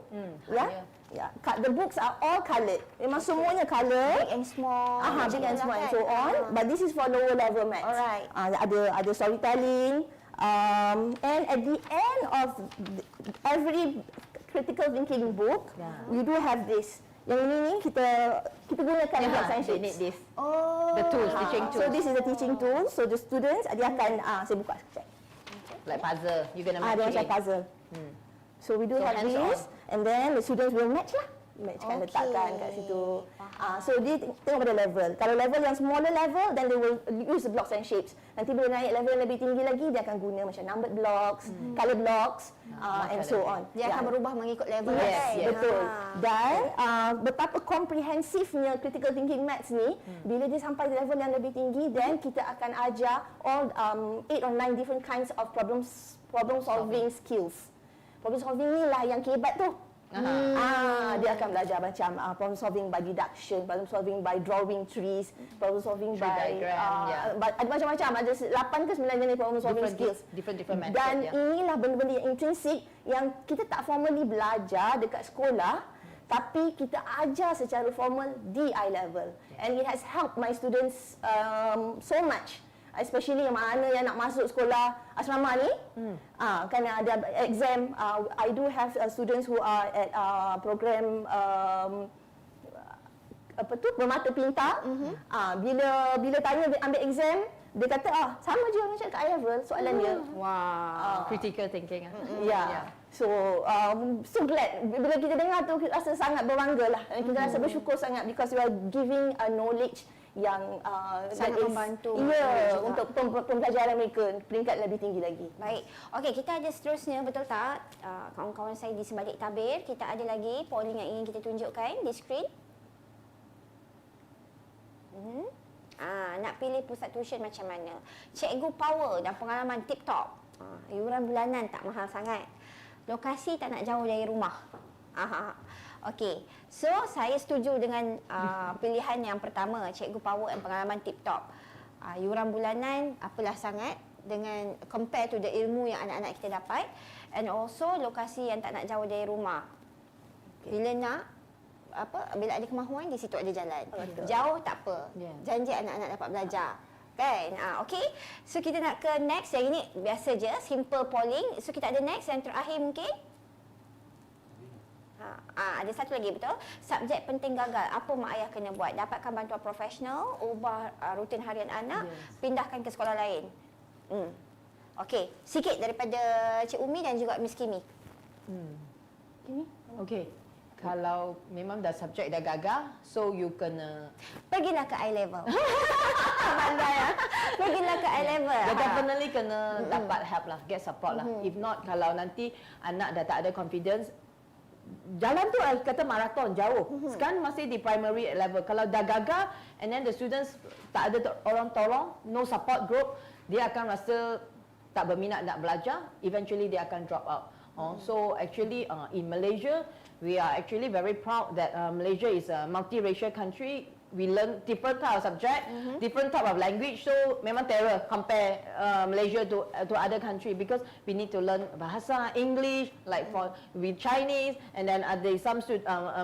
The books are all coloured. Memang semuanya coloured. Big and small. Big and small and so on. But this is for lower level maths. Alright. Ada storytelling. And at the end of every critical thinking book, we do have this. Yang ini ni kita gunakan science they need this. The tools, teaching tools. So this is the teaching tool. So the students dia akan saya buka sekejap. Like puzzle, you gonna match Dia it. macam puzzle. So we do have this, and then the students will match lah. Matchkan, letakkan kat situ. So dia tengok pada level. Kalau level yang smaller level, then they will use the blocks and shapes. Nanti bila naik level yang lebih tinggi lagi, dia akan guna macam numbered blocks, color blocks, and so on. Dia akan berubah mengikut level. Yes, betul. Dan betapa komprehensifnya critical thinking maths ni, bila dia sampai level yang lebih tinggi, then kita akan ajar all 8 or 9 different kinds of problem solving skills. Problem solving ni lah yang kebat tu. Dia akan belajar macam problem solving by deduction, problem solving by drawing trees, problem solving by ada macam-macam, ada 8 ke 9 jenis problem solving skills. Different methods. Dan inilah benda-benda yang intrinsik yang kita tak formally belajar dekat sekolah, tapi kita ajar secara formal di I-Level. And it has helped my students so much. Especially yang mana yang nak masuk sekolah asrama ni, kerana ada exam. I do have students who are at program bermata pintar. Bila tanya ambil exam, dia kata sama je macam kat I-Level soalan dia. Wow. Critical thinking. So glad bila kita dengar tu, kita rasa sangat berbangga lah. Kita rasa bersyukur sangat because we are giving a knowledge yang sangat membantu untuk pembelajaran mereka peringkat lebih tinggi lagi. Baik. Okey, kita ada seterusnya, betul tak? Kawan-kawan saya di sebalik tabir, kita ada lagi polling yang ingin kita tunjukkan di skrin. Nak pilih pusat tuition macam mana? Cikgu power dan pengalaman tip top. Iuran bulanan tak mahal sangat. Lokasi tak nak jauh dari rumah. Okey, so saya setuju dengan pilihan yang pertama, cikgu power dan pengalaman tip top. Iuran bulanan apalah sangat dengan compare to the ilmu yang anak-anak kita dapat, and also lokasi yang tak nak jauh dari rumah. Bila nak bila ada kemahuan di situ ada jalan. Betul. Jauh tak apa. Yeah. Janji anak-anak dapat belajar. Kan? Okey. So kita nak ke next. Yang ini biasa je, simple polling. So kita ada next yang terakhir mungkin. Ada satu lagi, betul. Subjek penting gagal. Apa mak ayah kena buat? Dapatkan bantuan profesional, ubah rutin harian anak, pindahkan ke sekolah lain. Okey, sikit daripada Cik Umi dan juga Miss Kimmi. Okey. Kalau memang dah subjek dah gagal, so you kena Pergilah ke I level. Pandai ya. Pergilah ke I level. Dia definitely kena dapat help lah, get support lah. If not, kalau nanti anak dah tak ada confidence, jalan tu kata maraton jauh. Sekarang masih di primary level. Kalau dah gagal and then the students tak ada orang tolong, no support group, dia akan rasa tak berminat nak belajar, eventually dia akan drop out. So actually in Malaysia, we are actually very proud that Malaysia is a multiracial country. We learn different type of subject, different type of language. So memang terror compare Malaysia to other country because we need to learn bahasa English, like for with Chinese, and then some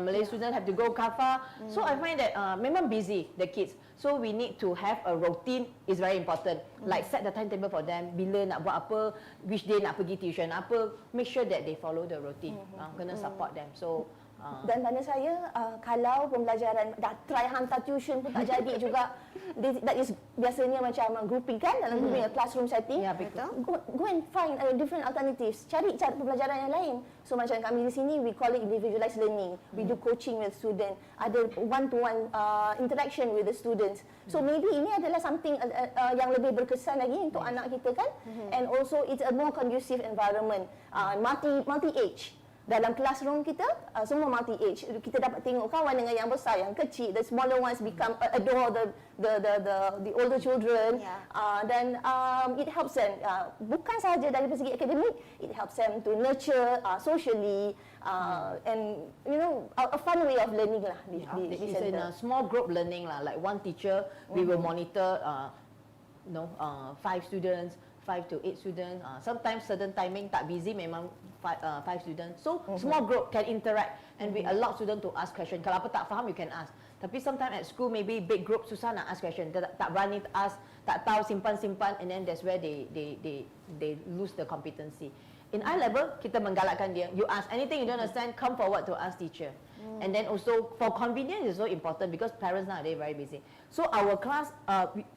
Malay students have to go Kafar. So I find that memang busy the kids. So we need to have a routine is very important. Like set the timetable for them. Bila nak buat apa, which day nak pergi tuition apa, make sure that they follow the routine. Kena support them. So dan pada saya kalau pembelajaran dah try hantar tuition pun tak jadi juga, that is biasanya macam grouping kan dalam grouping classroom setting. Ya, betul. Go and find different alternatives, cari cara pembelajaran yang lain. So macam kami di sini we call it individualized learning. We do coaching with student, ada one-to-one interaction with the students. So maybe ini adalah something yang lebih berkesan lagi untuk anak kita kan. And also it's a more conducive environment, multi age. Dalam classroom kita semua multi age. Kita dapat tengok kawan dengan yang besar, yang kecil. The smaller ones become adore the older children. Dan it helps them bukan sahaja dari segi akademik, it helps them to nurture socially and a fun way of learning lah di it's center. in a small group learning lah. Like one teacher, we will monitor 5 students, 5 to 8 students. Sometimes certain timing tak busy, memang 5 students. So small group can interact and we allow students to ask question. Kalau apa tak faham, you can ask. Tapi sometimes at school maybe big group susah nak ask question. Tak berani ask, tak tahu simpan, and then that's where they lose the competency. In I level, kita menggalakkan dia. You ask anything you don't understand, come forward to ask teacher. And then also for convenience is so important because parents nowadays very busy. So our class,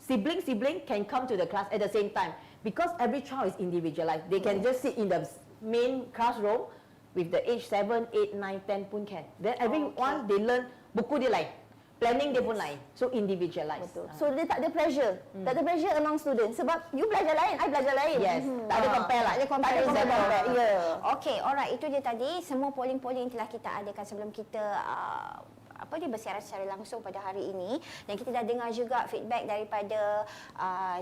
sibling can come to the class at the same time because every child is individualized. They can just sit in the main classroom with the age 7, 8, 9, 10 pun can. Then everyone they learn, buku dia lain, planning dia pun lain. So individualized. Betul. So dia tak ada pressure. Tak ada pressure among students sebab you belajar lain, I belajar lain. Yes, tak ada compare lah. Tak ada comparison. Ya. Okey, alright. Itu dia tadi semua polling-polling telah kita adakan sebelum kita bersiaran secara langsung pada hari ini, dan kita dah dengar juga feedback daripada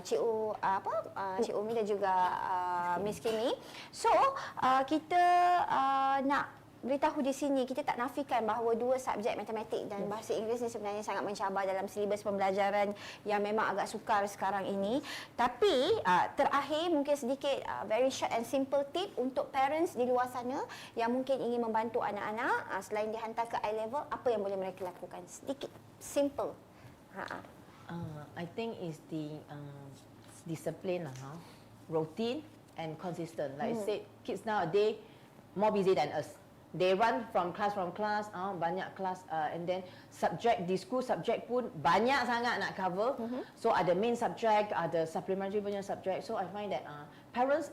Cik Umi dan juga Miss Kimmi. So kita nak beritahu di sini, kita tak nafikan bahawa dua subjek matematik dan bahasa Inggeris ni sebenarnya sangat mencabar dalam silibus pembelajaran yang memang agak sukar sekarang ini. Tapi terakhir mungkin sedikit very short and simple tip untuk parents di luar sana yang mungkin ingin membantu anak-anak selain dihantar ke I level, apa yang boleh mereka lakukan? Sedikit simple. I think is the discipline lah, routine and consistent. Like I said, kids nowadays more busy than us. They run from class, banyak kelas, and then subject, di school subject pun banyak sangat nak cover. So ada main subject, ada supplementary punya subject. So I find that parents,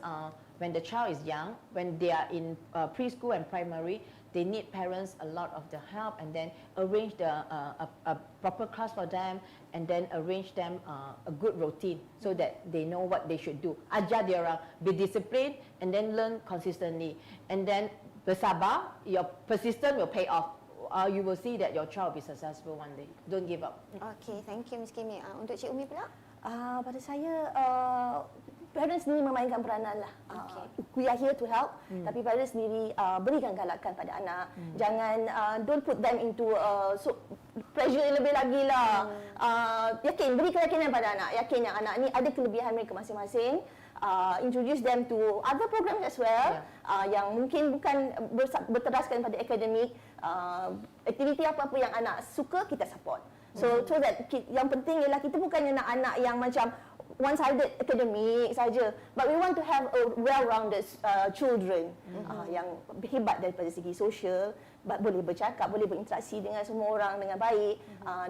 when the child is young, when they are in preschool and primary, they need parents a lot of the help, and then arrange a proper class for them, and then arrange them a good routine so that they know what they should do. Ajar dia orang, be disciplined, and then learn consistently, and then bersabar, your persistence will pay off. You will see that your child will be successful one day. Don't give up. Okay, thank you Miss Kimmi. Untuk Cik Umi pula? Pada saya, parents sendiri memainkan peranan lah. We are here to help, tapi parents sendiri berikan galakan pada anak. Jangan, don't put them into pressure lebih lagi lah. Beri keyakinan pada anak. Yakin yang anak ni ada kelebihan mereka masing-masing. Introduce them to other programs as well, yang mungkin bukan berteraskan pada akademik. Aktiviti apa-apa yang anak suka, kita support. So that yang penting ialah kita bukannya nak anak yang macam one-sided academic saja, but we want to have a well-rounded children yang hebat daripada segi sosial, boleh bercakap, boleh berinteraksi dengan semua orang dengan baik,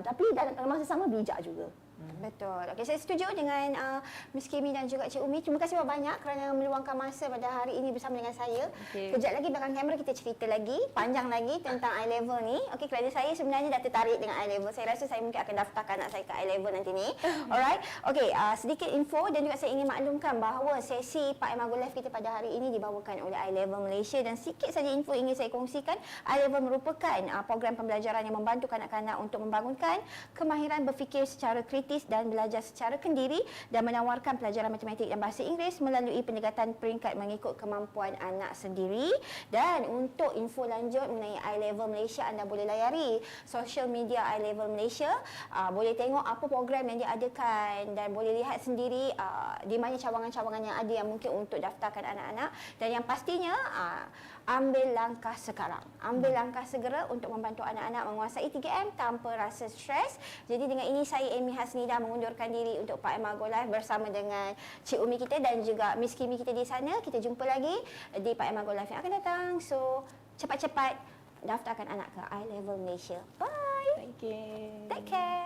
tapi dalam masa sama bijak juga. Betul. Okey, saya setuju dengan Miss Kimmi dan juga Cik Umi. Terima kasih banyak kerana meluangkan masa pada hari ini bersama dengan saya. Kejap lagi belakang kamera kita cerita lagi, panjang lagi tentang I-level ni. Okey, kerana saya sebenarnya dah tertarik dengan I-level. Saya rasa saya mungkin akan daftarkan anak saya ke I-level nanti ni. Alright. Okey, sedikit info dan juga saya ingin maklumkan bahawa sesi Pa&Ma GoLive kita pada hari ini dibawakan oleh I-level Malaysia, dan sikit saja info ingin saya kongsikan. I-level merupakan program pembelajaran yang membantu kanak-kanak untuk membangunkan kemahiran berfikir secara kritis dan belajar secara kendiri dan menawarkan pelajaran matematik dan bahasa Inggeris melalui pendekatan peringkat mengikut kemampuan anak sendiri. Dan untuk info lanjut mengenai I-level Malaysia, anda boleh layari social media I-level Malaysia, boleh tengok apa program yang diadakan dan boleh lihat sendiri di mana cawangan-cawangan yang ada yang mungkin untuk daftarkan anak-anak. Dan yang pastinya ambil langkah sekarang. Ambil langkah segera untuk membantu anak-anak menguasai 3M tanpa rasa stres. Jadi dengan ini saya Amy Hasnida mengundurkan diri untuk Pa&Ma GoLive bersama dengan Cik Umi kita dan juga Miss Kimmi kita di sana. Kita jumpa lagi di Pa&Ma GoLive yang akan datang. So, cepat-cepat daftarkan anak ke I-level Malaysia. Bye. Thank you. Take care.